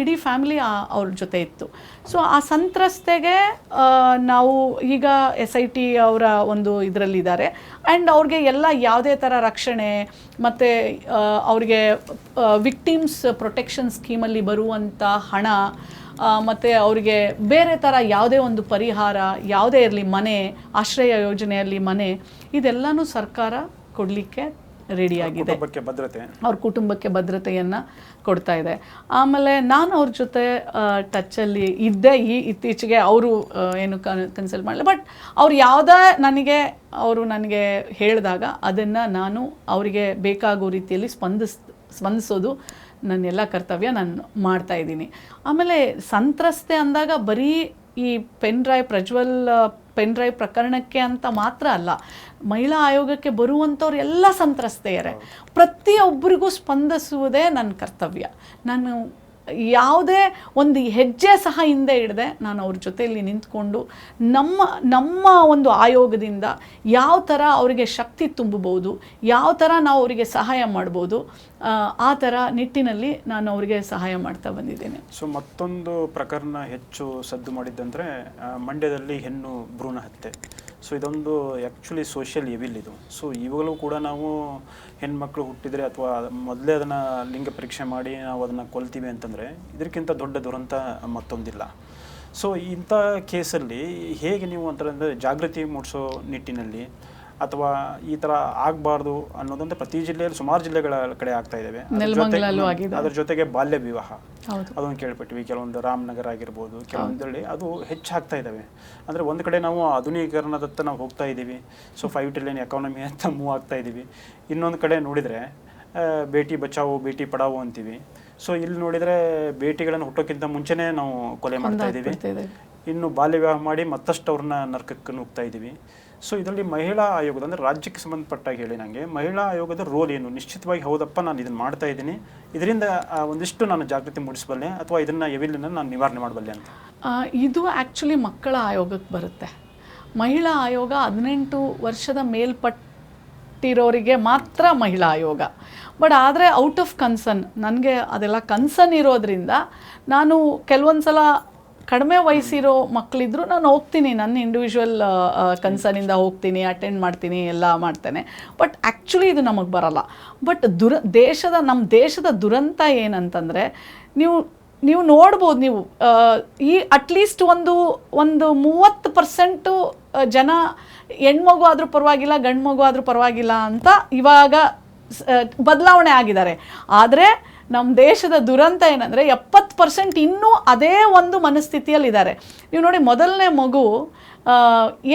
B: ಇಡೀ ಫ್ಯಾಮಿಲಿ ಅವ್ರ ಜೊತೆ ಇತ್ತು. ಸೊ ಆ ಸಂತ್ರಸ್ತೆಗೆ ನಾವು ಈಗ SIT ಅವರ ಒಂದು ಇದರಲ್ಲಿದ್ದಾರೆ. ಆ್ಯಂಡ್ ಅವ್ರಿಗೆ ಎಲ್ಲ ಯಾವುದೇ ಥರ ರಕ್ಷಣೆ ಮತ್ತು ಅವ್ರಿಗೆ ವಿಕ್ಟಿಮ್ಸ್ ಪ್ರೊಟೆಕ್ಷನ್ ಸ್ಕೀಮಲ್ಲಿ ಬರುವಂಥ ಹಣ, ಮತ್ತು ಅವರಿಗೆ ಬೇರೆ ಥರ ಯಾವುದೇ ಒಂದು ಪರಿಹಾರ, ಯಾವುದೇ ಇರಲಿ, ಮನೆ, ಆಶ್ರಯ ಯೋಜನೆಯಲ್ಲಿ ಮನೆ, ಇದೆಲ್ಲನೂ ಸರ್ಕಾರ ಕೊಡಲಿಕ್ಕೆ ರೆಡಿಯಾಗಿದೆ. ಅವ್ರ ಕುಟುಂಬಕ್ಕೆ ಭದ್ರತೆಯನ್ನು ಕೊಡ್ತಾ ಇದೆ. ಆಮೇಲೆ ನಾನು ಅವ್ರ ಜೊತೆ ಟಚ್ಚಲ್ಲಿ ಇದ್ದೆ. ಇತ್ತೀಚೆಗೆ ಅವರು ಏನು ಕನ್ಸಲ್ಟ್ ಮಾಡಲಿ, ಬಟ್ ಅವ್ರು ಅವರು ನನಗೆ ಹೇಳಿದಾಗ ಅದನ್ನು ನಾನು ಅವರಿಗೆ ಬೇಕಾಗೋ ರೀತಿಯಲ್ಲಿ ಸ್ಪಂದಿಸೋದು ನನ್ನ ಕರ್ತವ್ಯ ನಾನು ಮಾಡ್ತಾಯಿದ್ದೀನಿ. ಆಮೇಲೆ ಸಂತ್ರಸ್ತೆ ಅಂದಾಗ ಬರೀ ಈ ಪ್ರಜ್ವಲ್ ಪೆನ್ ಡ್ರೈವ್ ಪ್ರಕರಣಕ್ಕೆ ಅಂತ ಮಾತ್ರ ಅಲ್ಲ, ಮಹಿಳಾ ಆಯೋಗಕ್ಕೆ ಬರುವಂಥವ್ರು ಎಲ್ಲ ಸಂತ್ರಸ್ತೆಯರೇ. ಪ್ರತಿಯೊಬ್ಬರಿಗೂ ಸ್ಪಂದಿಸುವುದೇ ನನ್ನ ಕರ್ತವ್ಯ. ನಾನು ಯಾವುದೇ ಒಂದು ಹೆಜ್ಜೆ ಸಹ ಹಿಂದೆ ಇಡದೆ ನಾನು ಅವ್ರ ಜೊತೆಯಲ್ಲಿ ನಿಂತ್ಕೊಂಡು ನಮ್ಮ ಒಂದು ಆಯೋಗದಿಂದ ಯಾವ ಥರ ಅವರಿಗೆ ಶಕ್ತಿ ತುಂಬಬಹುದು, ಯಾವ ಥರ ನಾವು ಅವರಿಗೆ ಸಹಾಯ ಮಾಡ್ಬೋದು, ಆ ಥರ ನಿಟ್ಟಿನಲ್ಲಿ ನಾನು ಅವರಿಗೆ ಸಹಾಯ ಮಾಡ್ತಾ ಬಂದಿದ್ದೇನೆ.
A: ಸೊ ಮತ್ತೊಂದು ಪ್ರಕರಣ ಹೆಚ್ಚು ಸದ್ದು ಮಾಡಿದ್ದಂದರೆ ಮಂಡ್ಯದಲ್ಲಿ ಹೆಣ್ಣು ಭ್ರೂಣ ಹತ್ಯೆ. ಸೊ ಇದೊಂದು ಆ್ಯಕ್ಚುಲಿ ಸೋಷಿಯಲ್ ಎವಿಲ್ ಇದು. ಸೊ ಇವಾಗಲೂ ಕೂಡ ನಾವು ಹೆಣ್ಮಕ್ಳು ಹುಟ್ಟಿದರೆ ಅಥವಾ ಮೊದಲೇ ಅದನ್ನು ಲಿಂಗ ಪರೀಕ್ಷೆ ಮಾಡಿ ನಾವು ಅದನ್ನು ಕೊಲ್ತೀವಿ ಅಂತಂದರೆ ಇದಕ್ಕಿಂತ ದೊಡ್ಡ ದುರಂತ ಮತ್ತೊಂದಿಲ್ಲ. ಸೊ ಇಂಥ ಕೇಸಲ್ಲಿ ಹೇಗೆ ನೀವು ಅಂತಂದರೆ ಜಾಗೃತಿ ಮೂಡಿಸೋ ನಿಟ್ಟಿನಲ್ಲಿ ಅಥವಾ ಈ ಥರ ಆಗಬಾರ್ದು ಅನ್ನೋದಂದ್ರೆ ಪ್ರತಿ ಜಿಲ್ಲೆಯಲ್ಲಿ ಸುಮಾರು ಜಿಲ್ಲೆಗಳ ಕಡೆ ಆಗ್ತಾ ಇದ್ದಾವೆ. ಅದ್ರ ಜೊತೆಗೆ ಬಾಲ್ಯ ವಿವಾಹ ಅದೊಂದು ಕೇಳ್ಬಿಟ್ವಿ. ಕೆಲವೊಂದು ರಾಮನಗರ ಆಗಿರ್ಬೋದು, ಕೆಲವೊಂದರಲ್ಲಿ ಅದು ಹೆಚ್ಚಾಗ್ತಾ ಇದ್ದಾವೆ. ಅಂದರೆ ಒಂದು ಕಡೆ ನಾವು ಆಧುನೀಕರಣದತ್ತ ನಾವು ಹೋಗ್ತಾ ಇದ್ದೀವಿ. ಸೊ 5 ಟ್ರಿಲಿಯನ್ ಎಕಾನಮಿ ಅಂತ ಮೂವ್ ಆಗ್ತಾ ಇದ್ದೀವಿ. ಇನ್ನೊಂದು ಕಡೆ ನೋಡಿದರೆ ಬೇಟಿ ಬಚಾವೋ ಬೇಟಿ ಪಡಾವೋ ಅಂತೀವಿ. ಸೊ ಇಲ್ಲಿ ನೋಡಿದರೆ ಬೇಟಿಗಳನ್ನು ಹುಟ್ಟೋಕ್ಕಿಂತ ಮುಂಚೆನೇ ನಾವು ಕೊಲೆ ಮಾಡ್ತಾ ಇದ್ದೀವಿ. ಇನ್ನು ಬಾಲ್ಯ ವಿವಾಹ ಮಾಡಿ ಮತ್ತಷ್ಟು ಅವ್ರನ್ನ ನರಕಕ್ಕೆ ನುಗ್ತಾ ಇದ್ದೀವಿ. ಸೊ ಇದರಲ್ಲಿ ಮಹಿಳಾ ಆಯೋಗದ ಅಂದರೆ ರಾಜ್ಯಕ್ಕೆ ಸಂಬಂಧಪಟ್ಟಾಗಿ ಹೇಳಿ ನನಗೆ ಮಹಿಳಾ ಆಯೋಗದ ರೋಲ್ ಏನು? ನಿಶ್ಚಿತವಾಗಿ ಹೌದಪ್ಪ, ನಾನು ಇದನ್ನು ಮಾಡ್ತಾ ಇದ್ದೀನಿ, ಇದರಿಂದ ಒಂದಿಷ್ಟು ನಾನು ಜಾಗೃತಿ ಮೂಡಿಸಬಲ್ಲೆ ಅಥವಾ ಇದನ್ನು ಎವಿಲನ್ನು ನಾನು ನಿವಾರಣೆ ಮಾಡಬಲ್ಲೆ ಅಂತ.
B: ಇದು ಆ್ಯಕ್ಚುಲಿ ಮಕ್ಕಳ ಆಯೋಗಕ್ಕೆ ಬರುತ್ತೆ. ಮಹಿಳಾ ಆಯೋಗ 18 ವರ್ಷದ ಮೇಲ್ಪಟ್ಟ ಹುಟ್ಟಿರೋರಿಗೆ ಮಾತ್ರ ಮಹಿಳಾ ಆಯೋಗ. ಬಟ್ ಆದರೆ ಔಟ್ ಆಫ್ ಕನ್ಸರ್ನ್, ನನಗೆ ಅದೆಲ್ಲ ಕನ್ಸರ್ನ್ ಇರೋದ್ರಿಂದ ನಾನು ಕೆಲವೊಂದು ಸಲ ಕಡಿಮೆ ವಯಸ್ಸಿರೋ ಮಕ್ಕಳಿದ್ರು ನಾನು ಹೋಗ್ತೀನಿ, ನನ್ನ ಇಂಡಿವಿಜುವಲ್ ಕನ್ಸರ್ನಿಂದ ಹೋಗ್ತೀನಿ, ಅಟೆಂಡ್ ಮಾಡ್ತೀನಿ, ಎಲ್ಲ ಮಾಡ್ತೇನೆ. ಬಟ್ ಆ್ಯಕ್ಚುಲಿ ಇದು ನಮಗೆ ಬರಲ್ಲ. ಬಟ್ ನಮ್ಮ ದೇಶದ ದುರಂತ ಏನಂತಂದರೆ, ನೀವು ನೋಡ್ಬೋದು, ನೀವು ಈ ಅಟ್ಲೀಸ್ಟ್ ಒಂದು 30% ಜನ ಹೆಣ್ಮಗು ಆದರೂ ಪರವಾಗಿಲ್ಲ, ಗಂಡು ಮಗು ಆದರೂ ಪರವಾಗಿಲ್ಲ ಅಂತ ಇವಾಗ ಬದಲಾವಣೆ ಆಗಿದ್ದಾರೆ. ಆದರೆ ನಮ್ಮ ದೇಶದ ದುರಂತ ಏನಂದರೆ 70% ಇನ್ನೂ ಅದೇ ಒಂದು ಮನಸ್ಥಿತಿಯಲ್ಲಿದ್ದಾರೆ. ನೀವು ನೋಡಿ, ಮೊದಲನೇ ಮಗು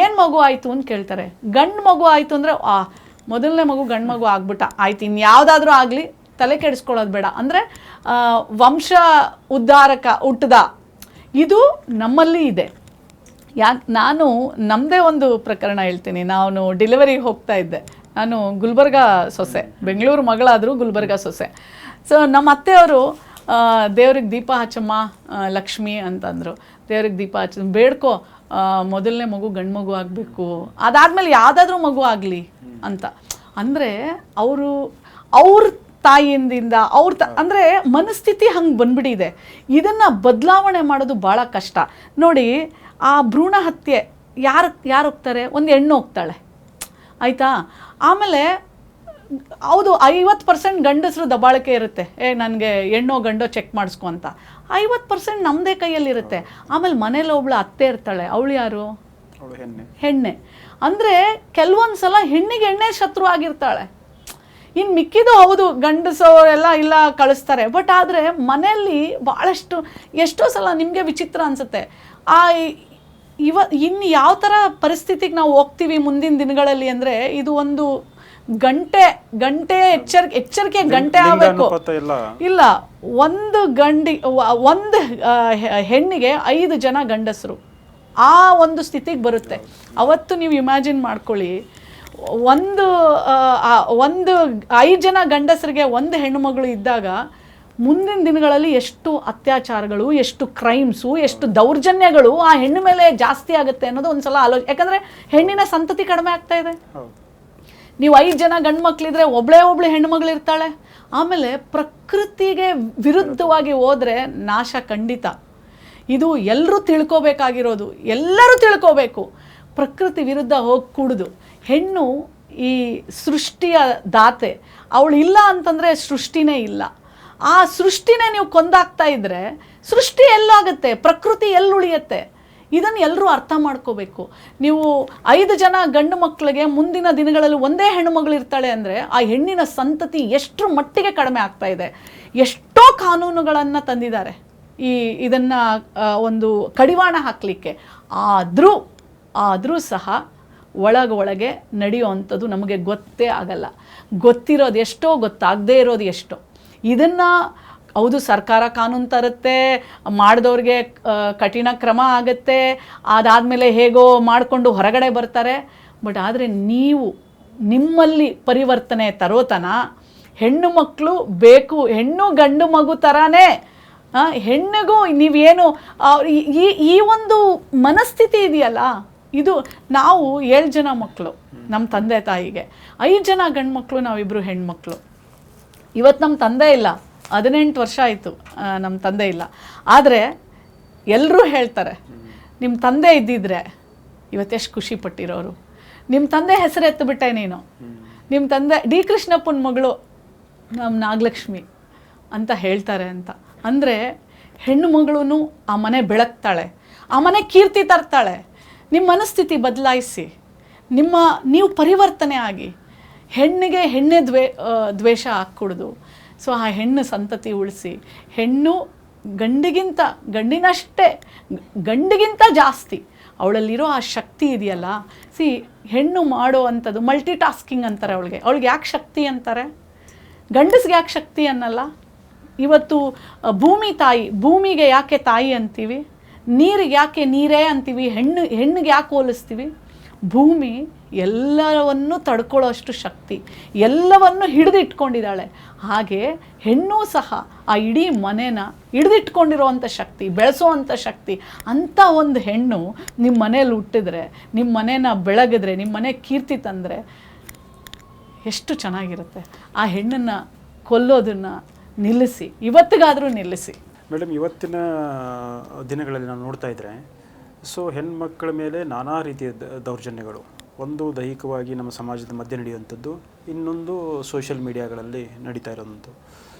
B: ಏನು ಮಗು ಆಯಿತು ಅಂತ ಕೇಳ್ತಾರೆ. ಗಂಡು ಮಗು ಆಯಿತು ಅಂದರೆ ಮೊದಲನೇ ಮಗು ಗಂಡು ಮಗು ಆಗ್ಬಿಟ್ಟ, ಆಯ್ತು ಇನ್ಯಾವುದಾದ್ರೂ ಆಗಲಿ, ತಲೆ ಕೆಡಿಸ್ಕೊಳ್ಳೋದು ಬೇಡ, ಅಂದರೆ ವಂಶ ಉದ್ಧಾರಕ ಹುಟ್ಟದ, ಇದು ನಮ್ಮಲ್ಲಿ ಇದೆ. ನಾನು ನಮ್ಮದೇ ಒಂದು ಪ್ರಕರಣ ಹೇಳ್ತೀನಿ. ನಾನು ಡೆಲಿವರಿಗೆ ಹೋಗ್ತಾ ಇದ್ದೆ. ನಾನು ಗುಲ್ಬರ್ಗ ಸೊಸೆ, ಬೆಂಗಳೂರು ಮಗಳಾದರೂ ಗುಲ್ಬರ್ಗ ಸೊಸೆ. ಸೊ ನಮ್ಮ ಅತ್ತೆಯವರು ದೇವ್ರಿಗೆ ದೀಪ ಹಚ್ಚಮ್ಮ ಲಕ್ಷ್ಮಿ ಅಂತಂದರು. ದೇವ್ರಿಗೆ ದೀಪ ಹಚ್ಚ ಬೇಡ್ಕೊ, ಮೊದಲನೇ ಮಗು ಗಂಡು ಮಗು ಆಗಬೇಕು, ಅದಾದಮೇಲೆ ಯಾವುದಾದ್ರೂ ಮಗು ಆಗಲಿ ಅಂತ. ಅಂದರೆ ಅವ್ರ ತಾಯಿಯಿಂದ ಅಂದರೆ ಮನಸ್ಥಿತಿ ಹಂಗೆ ಬಂದ್ಬಿಟ್ಟಿದೆ. ಇದನ್ನು ಬದಲಾವಣೆ ಮಾಡೋದು ಭಾಳ ಕಷ್ಟ. ನೋಡಿ, ಆ ಭ್ರೂಣ ಹತ್ಯೆ ಯಾರು ಹೋಗ್ತಾರೆ? ಒಂದು ಹೆಣ್ಣು ಹೋಗ್ತಾಳೆ, ಆಯಿತಾ? ಆಮೇಲೆ ಹೌದು 50% ಗಂಡಸರು ದಬ್ಬಾಳಿಕೆ ಇರುತ್ತೆ, ನನಗೆ ಹೆಣ್ಣೋ ಗಂಡೋ ಚೆಕ್ ಮಾಡಿಸ್ಕೊ ಅಂತ. 50% ನಮ್ಮದೇ ಕೈಯಲ್ಲಿರುತ್ತೆ. ಆಮೇಲೆ ಮನೇಲಿ ಒಬ್ಳು ಅತ್ತೆ ಇರ್ತಾಳೆ, ಅವಳು ಯಾರು? ಹೆಣ್ಣೆ. ಅಂದರೆ ಕೆಲವೊಂದು ಸಲ ಹೆಣ್ಣೆ ಶತ್ರು ಆಗಿರ್ತಾಳೆ. ಇನ್ನು ಮಿಕ್ಕಿದು ಹೌದು ಗಂಡಸವರೆಲ್ಲ ಇಲ್ಲ ಕಳಿಸ್ತಾರೆ. ಬಟ್ ಆದರೆ ಮನೆಯಲ್ಲಿ ಭಾಳಷ್ಟು ಎಷ್ಟೋ ಸಲ ನಿಮಗೆ ವಿಚಿತ್ರ ಅನಿಸುತ್ತೆ, ಇನ್ನು ಯಾವ ಥರ ಪರಿಸ್ಥಿತಿಗೆ ನಾವು ಹೋಗ್ತೀವಿ ಮುಂದಿನ ದಿನಗಳಲ್ಲಿ ಅಂದರೆ, ಇದು ಒಂದು ಗಂಟೆ ಎಚ್ಚರಿಕೆ ಗಂಟೆ ಆಗಬೇಕು. ಇಲ್ಲ, ಒಂದು ಹೆಣ್ಣಿಗೆ 5 ಜನ ಗಂಡಸರು, ಆ ಒಂದು ಸ್ಥಿತಿಗೆ ಬರುತ್ತೆ. ಅವತ್ತು ನೀವು ಇಮ್ಯಾಜಿನ್ ಮಾಡ್ಕೊಳ್ಳಿ, ಒಂದು 5 ಜನ ಗಂಡಸರಿಗೆ ಒಂದು ಹೆಣ್ಣು ಮಗಳು ಇದ್ದಾಗ ಮುಂದಿನ ದಿನಗಳಲ್ಲಿ ಎಷ್ಟು ಅತ್ಯಾಚಾರಗಳು, ಎಷ್ಟು ಕ್ರೈಮ್ಸು, ಎಷ್ಟು ದೌರ್ಜನ್ಯಗಳು ಆ ಹೆಣ್ಣು ಮೇಲೆ ಜಾಸ್ತಿ ಆಗುತ್ತೆ ಅನ್ನೋದು ಒಂದು ಸಲ ಯಾಕಂದರೆ ಹೆಣ್ಣಿನ ಸಂತತಿ ಕಡಿಮೆ ಆಗ್ತಾ ಇದೆ. ನೀವು 5 ಜನ ಗಂಡು ಮಕ್ಕಳಿದ್ರೆ ಒಬ್ಳು ಹೆಣ್ಣು ಮಗಳು ಇರ್ತಾಳೆ. ಆಮೇಲೆ ಪ್ರಕೃತಿಗೆ ವಿರುದ್ಧವಾಗಿ ಹೋದರೆ ನಾಶ ಖಂಡಿತ. ಇದು ಎಲ್ಲರೂ ತಿಳ್ಕೋಬೇಕಾಗಿರೋದು, ಎಲ್ಲರೂ ತಿಳ್ಕೋಬೇಕು. ಪ್ರಕೃತಿ ವಿರುದ್ಧ ಹೋಗಿ ಕೂಡುದು. ಹೆಣ್ಣು ಈ ಸೃಷ್ಟಿಯ ದಾತೆ, ಅವಳು ಇಲ್ಲ ಅಂತಂದರೆ ಸೃಷ್ಟಿನೇ ಇಲ್ಲ. ಆ ಸೃಷ್ಟಿನೇ ನೀವು ಕೊಂದಾಗ್ತಾ ಇದ್ದರೆ ಸೃಷ್ಟಿ ಎಲ್ಲಾಗುತ್ತೆ, ಪ್ರಕೃತಿ ಎಲ್ಲುಳಿಯುತ್ತೆ. ಇದನ್ನು ಎಲ್ಲರೂ ಅರ್ಥ ಮಾಡ್ಕೋಬೇಕು. ನೀವು 5 ಜನ ಗಂಡು ಮಕ್ಕಳಿಗೆ ಮುಂದಿನ ದಿನಗಳಲ್ಲಿ ಒಂದೇ ಹೆಣ್ಣು ಮಗಳು ಇರ್ತಾಳೆ ಅಂದರೆ ಆ ಹೆಣ್ಣಿನ ಸಂತತಿ ಎಷ್ಟರ ಮಟ್ಟಿಗೆ ಕಡಿಮೆ ಆಗ್ತಾ ಇದೆ. ಎಷ್ಟೋ ಕಾನೂನುಗಳನ್ನು ತಂದಿದ್ದಾರೆ ಇದನ್ನು ಒಂದು ಕಡಿವಾಣ ಹಾಕಲಿಕ್ಕೆ. ಆದರೂ ಸಹ ಒಳಗೆ ನಡೆಯುವಂಥದ್ದು ನಮಗೆ ಗೊತ್ತೇ ಆಗಲ್ಲ. ಗೊತ್ತಿರೋದು ಎಷ್ಟೋ, ಗೊತ್ತಾಗದೇ ಇರೋದು ಎಷ್ಟೋ. ಇದನ್ನು ಹೌದು ಸರ್ಕಾರ ಕಾನೂನು ತರುತ್ತೆ, ಮಾಡಿದವ್ರಿಗೆ ಕಠಿಣ ಕ್ರಮ ಆಗುತ್ತೆ, ಅದಾದಮೇಲೆ ಹೇಗೋ ಮಾಡಿಕೊಂಡು ಹೊರಗಡೆ ಬರ್ತಾರೆ. ಬಟ್ ಆದರೆ ನಿಮ್ಮಲ್ಲಿ ಪರಿವರ್ತನೆ ತರೋತನ ಹೆಣ್ಣು ಮಕ್ಕಳು ಬೇಕು. ಹೆಣ್ಣು ಗಂಡು ಮಗು ಥರನೇ ಹೆಣ್ಣಿಗೂ ನೀವೇನು ಈ ಒಂದು ಮನಸ್ಥಿತಿ ಇದೆಯಲ್ಲ, ಇದು ನಾವು 7 ಜನ ಮಕ್ಕಳು ನಮ್ಮ ತಂದೆ ತಾಯಿಗೆ, 5 ಜನ ಗಂಡು ಮಕ್ಕಳು, ನಾವಿಬ್ಬರು ಹೆಣ್ಮಕ್ಳು. ಇವತ್ತು ನಮ್ಮ ತಂದೆ ಇಲ್ಲ, 18 ವರ್ಷ ಆಯಿತು ನಮ್ಮ ತಂದೆ ಇಲ್ಲ. ಆದರೆ ಎಲ್ಲರೂ ಹೇಳ್ತಾರೆ, ನಿಮ್ಮ ತಂದೆ ಇದ್ದಿದ್ರೆ ಇವತ್ತೆಷ್ಟು ಖುಷಿ ಪಟ್ಟಿರೋರು. ನಿಮ್ಮ ತಂದೆ ಹೆಸರು ಎತ್ತುಬಿಟ್ಟೆ ನೀನು. ನಿಮ್ಮ ತಂದೆ ಡಿ ಕೃಷ್ಣಪ್ಪನ ಮಗಳು ನಮ್ಮ ನಾಗಲಕ್ಷ್ಮಿ ಅಂತ ಹೇಳ್ತಾರೆ ಅಂತ. ಅಂದರೆ ಹೆಣ್ಣು ಮಗಳೂ ಆ ಮನೆ ಬೆಳಗ್ತಾಳೆ, ಆ ಮನೆ ಕೀರ್ತಿ ತರ್ತಾಳೆ. ನಿಮ್ಮ ಮನಸ್ಥಿತಿ ಬದಲಾಯಿಸಿ, ನೀವು ಪರಿವರ್ತನೆ ಆಗಿ, ಹೆಣ್ಣೆ ದ್ವೇಷ ಹಾಕ್ಕೊಡ್ದು. ಸೊ ಆ ಹೆಣ್ಣು ಸಂತತಿ ಉಳಿಸಿ, ಹೆಣ್ಣು ಗಂಡಿಗಿಂತ ಜಾಸ್ತಿ ಅವಳಲ್ಲಿರೋ ಆ ಶಕ್ತಿ ಇದೆಯಲ್ಲ. ಹೆಣ್ಣು ಮಾಡೋ ಅಂಥದ್ದು ಮಲ್ಟಿ ಟಾಸ್ಕಿಂಗ್ ಅಂತಾರೆ ಅವಳಿಗೆ ಯಾಕೆ ಶಕ್ತಿ ಅಂತಾರೆ? ಗಂಡಸ್ಗೆ ಯಾಕೆ ಶಕ್ತಿ ಅನ್ನಲ್ಲ? ಇವತ್ತು ಭೂಮಿಗೆ ಯಾಕೆ ತಾಯಿ ಅಂತೀವಿ? ನೀರಿಗೆ ಯಾಕೆ ನೀರೇ ಅಂತೀವಿ? ಹೆಣ್ಣಿಗೆ ಯಾಕೆ ಹೋಲಿಸ್ತೀವಿ? ಭೂಮಿ ಎಲ್ಲವನ್ನೂ ತಡ್ಕೊಳ್ಳೋ ಅಷ್ಟು ಶಕ್ತಿ, ಎಲ್ಲವನ್ನು ಹಿಡಿದಿಟ್ಕೊಂಡಿದ್ದಾಳೆ. ಹಾಗೆ ಹೆಣ್ಣು ಸಹ ಆ ಇಡೀ ಮನೇನ ಹಿಡಿದಿಟ್ಕೊಂಡಿರೋವಂಥ ಶಕ್ತಿ, ಬೆಳೆಸೋವಂಥ ಶಕ್ತಿ. ಅಂಥ ಒಂದು ಹೆಣ್ಣು ನಿಮ್ಮ ಮನೇಲಿ ಹುಟ್ಟಿದ್ರೆ, ನಿಮ್ಮ ಮನೇನ ಬೆಳಗಿದ್ರೆ, ನಿಮ್ಮ ಮನೆ ಕೀರ್ತಿ ತಂದರೆ ಎಷ್ಟು ಚೆನ್ನಾಗಿರುತ್ತೆ. ಆ ಹೆಣ್ಣನ್ನು ಕೊಲ್ಲೋದನ್ನು ನಿಲ್ಲಿಸಿ, ಇವತ್ತಿಗಾದರೂ ನಿಲ್ಲಿಸಿ.
A: ಮೇಡಮ್, ಇವತ್ತಿನ ದಿನಗಳಲ್ಲಿ ನಾವು ನೋಡ್ತಾ ಇದ್ದರೆ ಹೆಣ್ಮಕ್ಕಳ ಮೇಲೆ ನಾನಾ ರೀತಿಯ ದೌರ್ಜನ್ಯಗಳು, ಒಂದು ದೈಹಿಕವಾಗಿ ನಮ್ಮ ಸಮಾಜದ ಮಧ್ಯೆ ನಡೆಯುವಂಥದ್ದು, ಇನ್ನೊಂದು ಸೋಷಿಯಲ್ ಮೀಡಿಯಾಗಳಲ್ಲಿ ನಡೀತಾ ಇರೋದಂಥದ್ದು.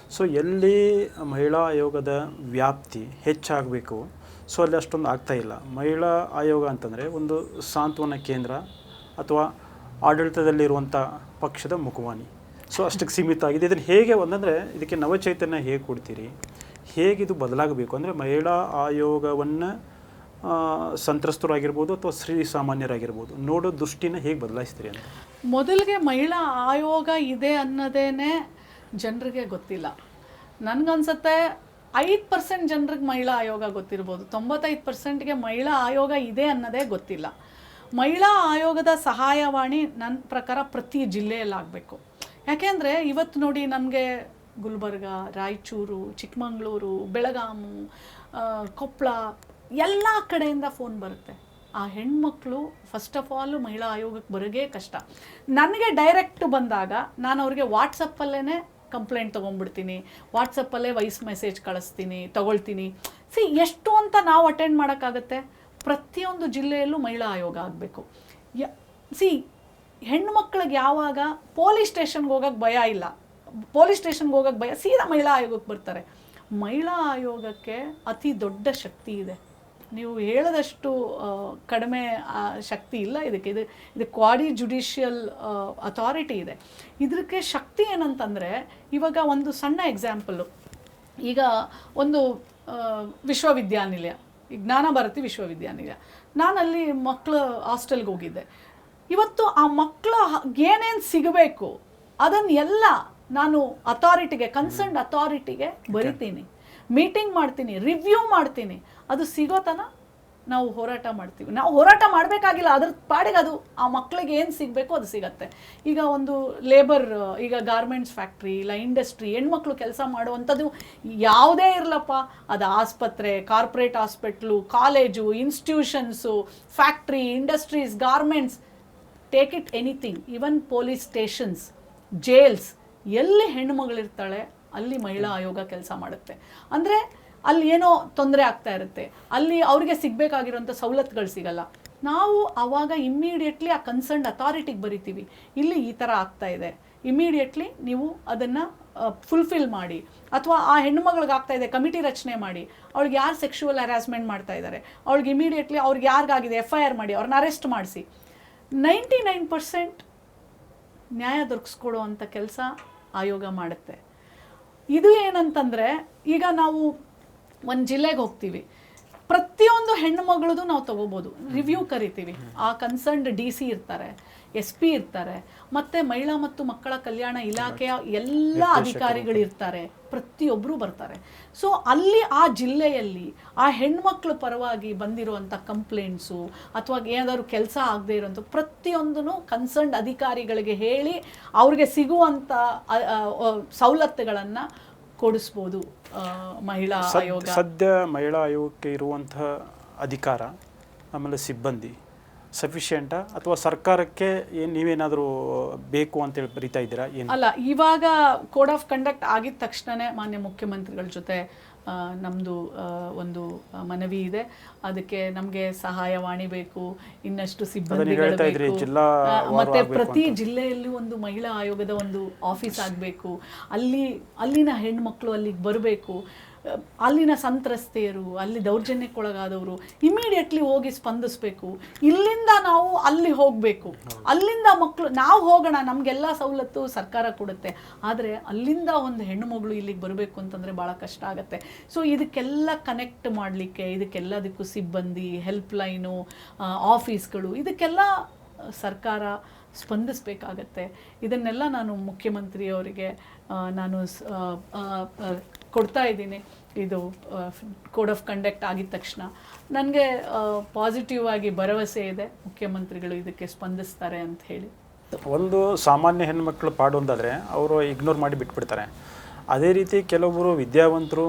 A: ಎಲ್ಲಿ ಮಹಿಳಾ ಆಯೋಗದ ವ್ಯಾಪ್ತಿ ಹೆಚ್ಚಾಗಬೇಕು ಅಲ್ಲಿ ಅಷ್ಟೊಂದು ಆಗ್ತಾಯಿಲ್ಲ. ಮಹಿಳಾ ಆಯೋಗ ಅಂತಂದರೆ ಒಂದು ಸಾಂತ್ವನ ಕೇಂದ್ರ ಅಥವಾ ಆಡಳಿತದಲ್ಲಿರುವಂಥ ಪಕ್ಷದ ಮುಖವಾಣಿ. ಅಷ್ಟಕ್ಕೆ ಸೀಮಿತ ಆಗಿದೆ. ಇದನ್ನು ಹೇಗೆ ಒಂದಂದರೆ ಇದಕ್ಕೆ ನವಚೈತನ್ಯ ಹೇಗೆ ಕೊಡ್ತೀರಿ, ಹೇಗಿದು ಬದಲಾಗಬೇಕು ಅಂದರೆ ಮಹಿಳಾ ಆಯೋಗವನ್ನು ಸಂತ್ರಸ್ತರಾಗಿರ್ಬೋದು ಅಥವಾ ಸಾಮಾನ್ಯರಾಗಿರ್ಬೋದು ನೋಡೋ ದೃಷ್ಟಿನ ಹೇಗೆ ಬದಲಾಯಿಸ್ತೀರಿ ಅಂತ?
B: ಮೊದಲಿಗೆ ಮಹಿಳಾ ಆಯೋಗ ಇದೆ ಅನ್ನೋದೇ ಜನರಿಗೆ ಗೊತ್ತಿಲ್ಲ. ನನಗನ್ಸುತ್ತೆ 5% ಜನರಿಗೆ ಮಹಿಳಾ ಆಯೋಗ ಗೊತ್ತಿರ್ಬೋದು, 95%ಗೆ ಮಹಿಳಾ ಆಯೋಗ ಇದೆ ಅನ್ನೋದೇ ಗೊತ್ತಿಲ್ಲ. ಮಹಿಳಾ ಆಯೋಗದ ಸಹಾಯವಾಣಿ ನನ್ನ ಪ್ರಕಾರ ಪ್ರತಿ ಜಿಲ್ಲೆಯಲ್ಲಾಗಬೇಕು. ಯಾಕೆಂದರೆ ಇವತ್ತು ನೋಡಿ, ನಮಗೆ ಗುಲ್ಬರ್ಗ, ರಾಯಚೂರು, ಚಿಕ್ಕಮಗಳೂರು, ಬೆಳಗಾಮು, ಕೊಪ್ಪಳ ಎಲ್ಲ ಕಡೆಯಿಂದ ಫೋನ್ ಬರುತ್ತೆ. ಆ ಹೆಣ್ಮಕ್ಳು ಫಸ್ಟ್ ಆಫ್ ಆಲ್ ಮಹಿಳಾ ಆಯೋಗಕ್ಕೆ ಬರೋದೇ ಕಷ್ಟ. ನನಗೆ ಡೈರೆಕ್ಟ್ ಬಂದಾಗ ನಾನು ಅವ್ರಿಗೆ ವಾಟ್ಸಪ್ಪಲ್ಲೇ ಕಂಪ್ಲೇಂಟ್ ತೊಗೊಂಡ್ಬಿಡ್ತೀನಿ, ವಾಟ್ಸಪ್ಪಲ್ಲೇ ವಾಯ್ಸ್ ಮೆಸೇಜ್ ಕಳಿಸ್ತೀನಿ, ತೊಗೊಳ್ತೀನಿ. ಎಷ್ಟು ಅಂತ ನಾವು ಅಟೆಂಡ್ ಮಾಡೋಕ್ಕಾಗತ್ತೆ? ಪ್ರತಿಯೊಂದು ಜಿಲ್ಲೆಯಲ್ಲೂ ಮಹಿಳಾ ಆಯೋಗ ಆಗಬೇಕು. ಹೆಣ್ಣು ಮಕ್ಕಳಿಗೆ ಯಾವಾಗ ಪೊಲೀಸ್ ಸ್ಟೇಷನ್ಗೆ ಹೋಗೋಕ್ಕೆ ಭಯ ಇಲ್ಲ, ಪೊಲೀಸ್ ಸ್ಟೇಷನ್ಗೆ ಹೋಗೋಕ್ಕೆ ಭಯ, ಸೀದಾ ಮಹಿಳಾ ಆಯೋಗಕ್ಕೆ ಬರ್ತಾರೆ. ಮಹಿಳಾ ಆಯೋಗಕ್ಕೆ ಅತಿ ದೊಡ್ಡ ಶಕ್ತಿ ಇದೆ. ನೀವು ಹೇಳದಷ್ಟು ಕಡಿಮೆ ಶಕ್ತಿ ಇಲ್ಲ ಇದಕ್ಕೆ. ಇದು ಕ್ವಾಡಿ ಜುಡಿಷಿಯಲ್ ಅಥಾರಿಟಿ ಇದೆ. ಇದಕ್ಕೆ ಶಕ್ತಿ ಏನಂತಂದರೆ, ಇವಾಗ ಒಂದು ಸಣ್ಣ ಎಕ್ಸಾಂಪಲ್ಲು, ಈಗ ಒಂದು ವಿಶ್ವವಿದ್ಯಾನಿಲಯ, ಜ್ಞಾನ ಭಾರತಿ ವಿಶ್ವವಿದ್ಯಾನಿಲಯ, ನಾನಲ್ಲಿ ಮಕ್ಕಳ ಹಾಸ್ಟೆಲ್ಗೆ ಹೋಗಿದ್ದೆ. ಇವತ್ತು ಆ ಮಕ್ಕಳ ಏನೇನು ಸಿಗಬೇಕು ಅದನ್ನೆಲ್ಲ ನಾನು ಅಥಾರಿಟಿಗೆ, ಕನ್ಸರ್ನ್ಡ್ ಅಥಾರಿಟಿಗೆ ಬರಿತೀನಿ, ಮೀಟಿಂಗ್ ಮಾಡ್ತೀನಿ, ರಿವ್ಯೂ ಮಾಡ್ತೀನಿ. ಅದು ಸಿಗೋ ತನಕ ನಾವು ಹೋರಾಟ ಮಾಡ್ತೀವಿ. ನಾವು ಹೋರಾಟ ಮಾಡಬೇಕಾಗಿಲ್ಲ, ಅದ್ರ ಪಾಡಿಗೆ ಅದು ಆ ಮಕ್ಕಳಿಗೆ ಏನು ಸಿಗಬೇಕು ಅದು ಸಿಗತ್ತೆ. ಈಗ ಒಂದು ಲೇಬರ್, ಈಗ ಗಾರ್ಮೆಂಟ್ಸ್ ಫ್ಯಾಕ್ಟ್ರಿ ಇಲ್ಲ ಇಂಡಸ್ಟ್ರಿ, ಹೆಣ್ಮಕ್ಳು ಕೆಲಸ ಮಾಡುವಂಥದ್ದು ಯಾವುದೇ ಇರಲಪ್ಪ, ಅದು ಆಸ್ಪತ್ರೆ, corporate hospital, college, institutions, factory, industries, garments, take it anything, even police stations, jails, ಎಲ್ಲಿ ಹೆಣ್ಣುಮಗಳಿರ್ತಾಳೆ ಅಲ್ಲಿ ಮಹಿಳಾ ಆಯೋಗ ಕೆಲಸ ಮಾಡುತ್ತೆ. ಅಂದರೆ ಅಲ್ಲಿ ಏನೋ ತೊಂದರೆ ಆಗ್ತಾ ಇರುತ್ತೆ, ಅಲ್ಲಿ ಅವ್ರಿಗೆ ಸಿಗಬೇಕಾಗಿರೋಂಥ ಸವಲತ್ತುಗಳು ಸಿಗಲ್ಲ. ನಾವು ಆವಾಗ ಇಮ್ಮಿಡಿಯೇಟ್ಲಿ ಆ ಕನ್ಸರ್ನ್ಡ್ ಅಥಾರಿಟಿಗೆ ಬರಿತೀವಿ, ಇಲ್ಲಿ ಈ ಥರ ಆಗ್ತಾ ಇದೆ, ಇಮ್ಮಿಡಿಯೇಟ್ಲಿ ನೀವು ಅದನ್ನು ಫುಲ್ಫಿಲ್ ಮಾಡಿ. ಅಥವಾ ಆ ಹೆಣ್ಣುಮಗಳಿಗೆ ಆಗ್ತಾ ಇದೆ, ಕಮಿಟಿ ರಚನೆ ಮಾಡಿ, ಅವ್ಳಿಗೆ ಯಾರು ಸೆಕ್ಷುವಲ್ ಹ್ಯಾರಾಸ್ಮೆಂಟ್ ಮಾಡ್ತಾ ಇದ್ದಾರೆ ಅವ್ಳಿಗೆ ಇಮಿಡಿಯೇಟ್ಲಿ ಅವ್ರಿಗೆ ಯಾರಿಗಾಗಿದೆ FIR ಮಾಡಿ, ಅವ್ರನ್ನ ಅರೆಸ್ಟ್ ಮಾಡಿಸಿ. 99% ನ್ಯಾಯ ದೊರಕಿಸ್ಕೊಡೋ ಅಂಥ ಕೆಲಸ ಆಯೋಗ ಮಾಡುತ್ತೆ. ಇದು ಏನಂತಂದರೆ, ಈಗ ನಾವು ಒಂದು ಜಿಲ್ಲೆಗೆ ಹೋಗ್ತೀವಿ, ಪ್ರತಿಯೊಂದು ಹೆಣ್ಣು ಮಗಳದು ನಾವು ತೊಗೋಬೋದು, ರಿವ್ಯೂ ಕರಿತೀವಿ. ಆ ಕನ್ಸರ್ನ್ಡ್ DC ಇರ್ತಾರೆ, SP ಇರ್ತಾರೆ, ಮತ್ತು ಮಹಿಳಾ ಮತ್ತು ಮಕ್ಕಳ ಕಲ್ಯಾಣ ಇಲಾಖೆಯ ಎಲ್ಲ ಅಧಿಕಾರಿಗಳಿರ್ತಾರೆ, ಪ್ರತಿಯೊಬ್ಬರು ಬರ್ತಾರೆ. ಅಲ್ಲಿ ಆ ಜಿಲ್ಲೆಯಲ್ಲಿ ಆ ಹೆಣ್ಮಕ್ಳ ಪರವಾಗಿ ಬಂದಿರುವಂಥ ಕಂಪ್ಲೇಂಟ್ಸು ಅಥವಾ ಏನಾದರೂ ಕೆಲಸ ಆಗದೆ ಇರೋಂಥ ಪ್ರತಿಯೊಂದೂ ಕನ್ಸರ್ನ್ಡ್ ಅಧಿಕಾರಿಗಳಿಗೆ ಹೇಳಿ ಅವ್ರಿಗೆ ಸಿಗುವಂಥ ಸವಲತ್ತುಗಳನ್ನು ಕೊಡಿಸ್ಬೋದು ಮಹಿಳಾ ಆಯೋಗ.
A: ಸದ್ಯ ಮಹಿಳಾ ಆಯೋಗಕ್ಕೆ ಇರುವಂತಹ ಅಧಿಕಾರ ಆಮೇಲೆ ಸಿಬ್ಬಂದಿ ಸಫಿಷಿಯೆಂಟಾ ಅಥವಾ ಸರ್ಕಾರಕ್ಕೆ ನೀವೇನಾದರೂ ಬೇಕು ಅಂತೇಳಿ ಬರೀತಾ ಇದ್ದೀರಾ? ಏನು
B: ಅಲ್ಲ, ಇವಾಗ ಕೋಡ್ ಆಫ್ ಕಂಡಕ್ಟ್ ಆಗಿದ ತಕ್ಷಣವೇ ಮಾನ್ಯ ಮುಖ್ಯಮಂತ್ರಿಗಳ ಜೊತೆ ನಮ್ಮದು ಒಂದು ಮನವಿ ಇದೆ. ಅದಕ್ಕೆ ನಮಗೆ ಸಹಾಯವಾಣಿ ಬೇಕು, ಇನ್ನಷ್ಟು ಸಿಬ್ಬಂದಿಗಳು ಬೇಕು, ಮತ್ತೆ ಪ್ರತಿ ಜಿಲ್ಲೆಯಲ್ಲೂ ಒಂದು ಮಹಿಳಾ ಆಯೋಗದ ಒಂದು ಆಫೀಸ್ ಆಗಬೇಕು. ಅಲ್ಲಿನ ಹೆಣ್ಮಕ್ಳು ಅಲ್ಲಿಗೆ ಬರಬೇಕು, ಅಲ್ಲಿನ ಸಂತ್ರಸ್ತೆಯರು, ಅಲ್ಲಿ ದೌರ್ಜನ್ಯಕ್ಕೊಳಗಾದವರು ಇಮಿಡಿಯೇಟ್ಲಿ ಹೋಗಿ ಸ್ಪಂದಿಸಬೇಕು. ಇಲ್ಲಿಂದ ನಾವು ಅಲ್ಲಿ ಹೋಗಬೇಕು, ಅಲ್ಲಿಂದ ಮಕ್ಕಳು ನಾವು ಹೋಗೋಣ, ನಮಗೆಲ್ಲ ಸವಲತ್ತು ಸರ್ಕಾರ ಕೊಡುತ್ತೆ. ಆದರೆ ಅಲ್ಲಿಂದ ಒಂದು ಹೆಣ್ಣು ಮಗಳು ಇಲ್ಲಿಗೆ ಬರಬೇಕು ಅಂತಂದರೆ ಭಾಳ ಕಷ್ಟ ಆಗುತ್ತೆ. ಇದಕ್ಕೆಲ್ಲ ಕನೆಕ್ಟ್ ಮಾಡಲಿಕ್ಕೆ, ಇದಕ್ಕೆಲ್ಲದಕ್ಕೂ ಸಿಬ್ಬಂದಿ, ಹೆಲ್ಪ್ಲೈನು, ಆಫೀಸ್ಗಳು, ಇದಕ್ಕೆಲ್ಲ ಸರ್ಕಾರ ಸ್ಪಂದಿಸಬೇಕಾಗತ್ತೆ. ಇದನ್ನೆಲ್ಲ ನಾನು ಮುಖ್ಯಮಂತ್ರಿಯವರಿಗೆ ನಾನು ಕೊಡ್ತಾ ಇದ್ದೀನಿ. ಇದು ಕೋಡ್ ಆಫ್ ಕಂಡಕ್ಟ್ ಆಗಿದ ತಕ್ಷಣ ನನಗೆ ಪಾಸಿಟಿವ್ ಆಗಿ ಭರವಸೆ ಇದೆ, ಮುಖ್ಯಮಂತ್ರಿಗಳು ಇದಕ್ಕೆ ಸ್ಪಂದಿಸ್ತಾರೆ ಅಂತ ಹೇಳಿ.
A: ಒಂದು ಸಾಮಾನ್ಯ ಹೆಣ್ಮಕ್ಳು ಪಾಡೊಂದಾದರೆ ಅವರು ಇಗ್ನೋರ್ ಮಾಡಿ ಬಿಟ್ಬಿಡ್ತಾರೆ. ಅದೇ ರೀತಿ ಕೆಲವೊಬ್ಬರು ವಿದ್ಯಾವಂತರು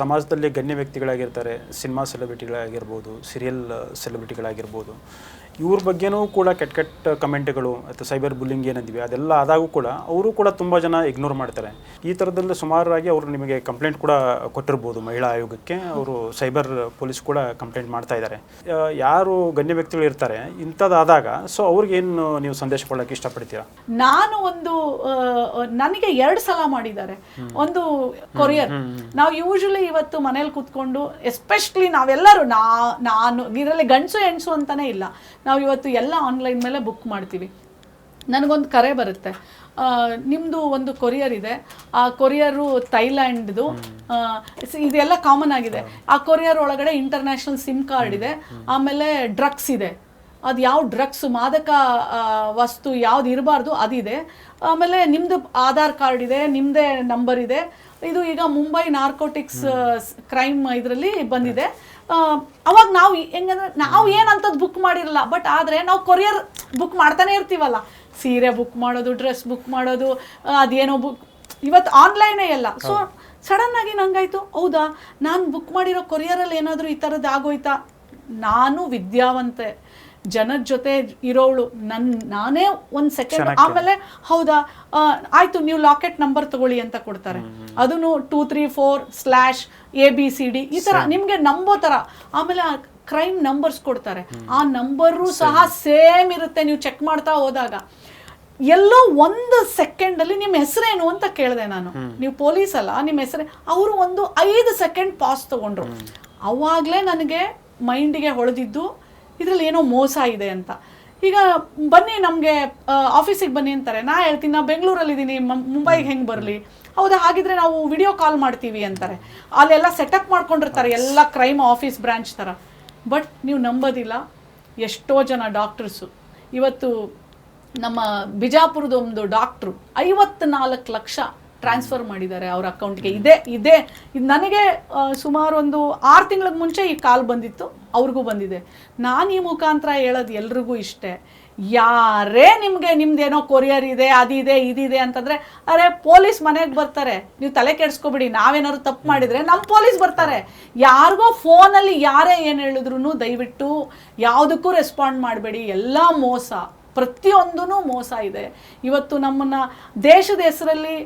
A: ಸಮಾಜದಲ್ಲಿ ಗಣ್ಯ ವ್ಯಕ್ತಿಗಳಾಗಿರ್ತಾರೆ, ಸಿನಿಮಾ ಸೆಲೆಬ್ರಿಟಿಗಳಾಗಿರ್ಬೋದು, ಸೀರಿಯಲ್ ಸೆಲೆಬ್ರಿಟಿಗಳಾಗಿರ್ಬೋದು, ಇವ್ರ ಬಗ್ಗೆನೂ ಕೂಡ ಕೆಟ್ಟ ಕೆಟ್ಟ ಕಮೆಂಟ್ಗಳು ಅಥವಾ ಸೈಬರ್ ಬುಲ್ಲಿಂಗ್ ಏನಂದಿವಿ ಅದೆಲ್ಲ ಆದಾಗೂ ಕೂಡ ಅವರು ಕೂಡ ತುಂಬ ಜನ ಇಗ್ನೋರ್ ಮಾಡ್ತಾರೆ. ಈ ಥರದಲ್ಲಿ ಸುಮಾರಾಗಿ ಅವರು ನಿಮಗೆ ಕಂಪ್ಲೇಂಟ್ ಕೂಡ ಕೊಟ್ಟಿರ್ಬೋದು ಮಹಿಳಾ ಆಯೋಗಕ್ಕೆ. ಅವರು ಸೈಬರ್ ಪೊಲೀಸ್ ಕೂಡ ಕಂಪ್ಲೇಂಟ್ ಮಾಡ್ತಾ ಇದ್ದಾರೆ. ಯಾರು ಗಣ್ಯ ವ್ಯಕ್ತಿಗಳು ಇರ್ತಾರೆ ಇಂಥದ್ದಾದಾಗ ಸೊ ಅವ್ರಿಗೇನು ನೀವು ಸಂದೇಶ ಕೊಡೋಕ್ಕೆ ಇಷ್ಟಪಡ್ತೀರಾ?
B: ನಾನು ನನಗೆ 2 ಸಲ ಮಾಡಿದ್ದಾರೆ. ಒಂದು ಕೊರಿಯರ್. ನಾವು ಯೂಶಲಿ ಇವತ್ತು ಮನೇಲಿ ಕೂತ್ಕೊಂಡು ಎಸ್ಪೆಷಲಿ ನಾವೆಲ್ಲರೂ ನಾನು ಇದರಲ್ಲಿ ಗಂಡಸು ಹೆಣ್ಸು ಅಂತಾನೆ ಇಲ್ಲ, ನಾವು ಇವತ್ತು ಎಲ್ಲ ಆನ್ಲೈನ್ ಮೇಲೆ ಬುಕ್ ಮಾಡ್ತೀವಿ. ನನಗೊಂದು ಕರೆ ಬರುತ್ತೆ, ನಿಮ್ಮದು ಒಂದು ಕೊರಿಯರ್ ಇದೆ, ಆ ಕೊರಿಯರು ಥೈಲ್ಯಾಂಡ್ದು, ಇದೆಲ್ಲ ಕಾಮನ್ ಆಗಿದೆ. ಆ ಕೊರಿಯರ್ ಒಳಗಡೆ ಇಂಟರ್ನ್ಯಾಷನಲ್ ಸಿಮ್ ಕಾರ್ಡ್ ಇದೆ, ಆಮೇಲೆ ಡ್ರಗ್ಸ್ ಇದೆ. ಅದು ಯಾವ ಡ್ರಗ್ಸ್ ಮಾದಕ ವಸ್ತು ಯಾವ್ದು ಇರಬಾರ್ದು ಅದಿದೆ, ಆಮೇಲೆ ನಿಮ್ಮದು ಆಧಾರ್ ಕಾರ್ಡ್ ಇದೆ, ನಿಮ್ಮದೇ ನಂಬರ್ ಇದೆ. ಇದು ಈಗ ಮುಂಬೈ ನಾರ್ಕೋಟಿಕ್ಸ್ ಕ್ರೈಮ್ ಇದರಲ್ಲಿ ಬಂದಿದೆ. ಅವಾಗ ನಾವು ಹೆಂಗಂದ್ರೆ ನಾವು ಏನಂತದ್ದು ಬುಕ್ ಮಾಡಿರಲ್ಲ, ಬಟ್ ಆದರೆ ನಾವು ಕೊರಿಯರ್ ಬುಕ್ ಮಾಡ್ತಾನೆ ಇರ್ತೀವಲ್ಲ, ಸೀರೆ ಬುಕ್ ಮಾಡೋದು, ಡ್ರೆಸ್ ಬುಕ್ ಮಾಡೋದು, ಅದೇನೋ ಬುಕ್ ಇವತ್ತು ಆನ್ಲೈನೇ ಎಲ್ಲ. ಸೊ ಸಡನ್ನಾಗಿ ನಂಗಾಯ್ತು, ಹೌದಾ ನಾನು ಬುಕ್ ಮಾಡಿರೋ ಕೊರಿಯರಲ್ಲಿ ಏನಾದರೂ ಈ ಥರದ್ದು ಆಗೋಯ್ತಾ? ನಾನು ವಿದ್ಯಾವಂತೆ, ಜನದ ಜೊತೆ ಇರೋವಳು, ನಾನೇ ಒಂದು ಸೆಕೆಂಡ್ ಆಮೇಲೆ ಹೌದಾ ಆಯಿತು ನೀವು ಲಾಕೆಟ್ ನಂಬರ್ ತಗೊಳ್ಳಿ ಅಂತ ಕೊಡ್ತಾರೆ. ಅದನ್ನು 234/ABCD ಈ ಥರ ನಿಮಗೆ ನಂಬೋ ಥರ. ಆಮೇಲೆ ಕ್ರೈಮ್ ನಂಬರ್ಸ್ ಕೊಡ್ತಾರೆ, ಆ ನಂಬರು ಸಹ ಸೇಮ್ ಇರುತ್ತೆ. ನೀವು ಚೆಕ್ ಮಾಡ್ತಾ ಹೋದಾಗ ಎಲ್ಲೋ 1 ಸೆಕೆಂಡಲ್ಲಿ ನಿಮ್ಮ ಹೆಸರೇನು ಅಂತ ಕೇಳಿದೆ ನಾನು. ನೀವು ಪೊಲೀಸ್ ಅಲ್ಲ, ನಿಮ್ಮ ಹೆಸರೇ? ಅವರು ಒಂದು 5 ಸೆಕೆಂಡ್ ಪಾಸ್ ತಗೊಂಡ್ರು. ಅವಾಗಲೇ ನನಗೆ ಮೈಂಡಿಗೆ ಹೊಳೆದಿದ್ದು ಇದರಲ್ಲಿ ಏನೋ ಮೋಸ ಇದೆ ಅಂತ. ಈಗ ಬನ್ನಿ ನಮಗೆ ಆಫೀಸಿಗೆ ಬನ್ನಿ ಅಂತಾರೆ, ನಾ ಹೇಳ್ತೀನಿ ನಾ ಬೆಂಗಳೂರಲ್ಲಿದ್ದೀನಿ, ಮುಂಬೈಗೆ ಹೆಂಗೆ ಬರಲಿ? ಹೌದಾ, ಹಾಗಿದ್ರೆ ನಾವು ವಿಡಿಯೋ ಕಾಲ್ ಮಾಡ್ತೀವಿ ಅಂತಾರೆ. ಅಲ್ಲೆಲ್ಲ ಸೆಟಪ್ ಮಾಡ್ಕೊಂಡಿರ್ತಾರೆ ಎಲ್ಲ ಕ್ರೈಮ್ ಆಫೀಸ್ ಬ್ರಾಂಚ್ ಥರ. ಬಟ್ ನೀವು ನಂಬೋದಿಲ್ಲ, ಎಷ್ಟೋ ಜನ ಡಾಕ್ಟರ್ಸು ಇವತ್ತು ನಮ್ಮ ಬಿಜಾಪುರದ ಒಂದು ಡಾಕ್ಟ್ರು 54 ಲಕ್ಷ ಟ್ರಾನ್ಸ್ಫರ್ ಮಾಡಿದ್ದಾರೆ ಅವ್ರ ಅಕೌಂಟ್ಗೆ. ಇದು ನನಗೆ ಸುಮಾರು ಒಂದು 6 ತಿಂಗಳ ಮುಂಚೆ ಈ ಕಾಲ್ ಬಂದಿತ್ತು, ಅವ್ರಿಗೂ ಬಂದಿದೆ. ನಾನು ಈ ಮುಖಾಂತರ ಹೇಳೋದು ಎಲ್ರಿಗೂ ಇಷ್ಟೇ, ಯಾರೇ ನಿಮ್ದೇನೋ ಕೊರಿಯರ್ ಇದೆ, ಅದಿದೆ ಇದಿದೆ ಅಂತಂದರೆ, ಅರೆ ಪೊಲೀಸ್ ಮನೆಗೆ ಬರ್ತಾರೆ, ನೀವು ತಲೆ ಕೆಡಿಸ್ಕೊಬಿಡಿ. ನಾವೇನಾದ್ರು ತಪ್ಪು ಮಾಡಿದರೆ ನಮ್ಮ ಪೊಲೀಸ್ ಬರ್ತಾರೆ. ಯಾರಿಗೋ ಫೋನಲ್ಲಿ ಯಾರೇ ಏನು ಹೇಳಿದ್ರು ದಯವಿಟ್ಟು ಯಾವುದಕ್ಕೂ ರೆಸ್ಪಾಂಡ್ ಮಾಡಬೇಡಿ. ಎಲ್ಲ ಮೋಸ, ಪ್ರತಿಯೊಂದೂ ಮೋಸ ಇದೆ. ಇವತ್ತು ನಮ್ಮನ್ನ ದೇಶದ ಹೆಸರಲ್ಲಿ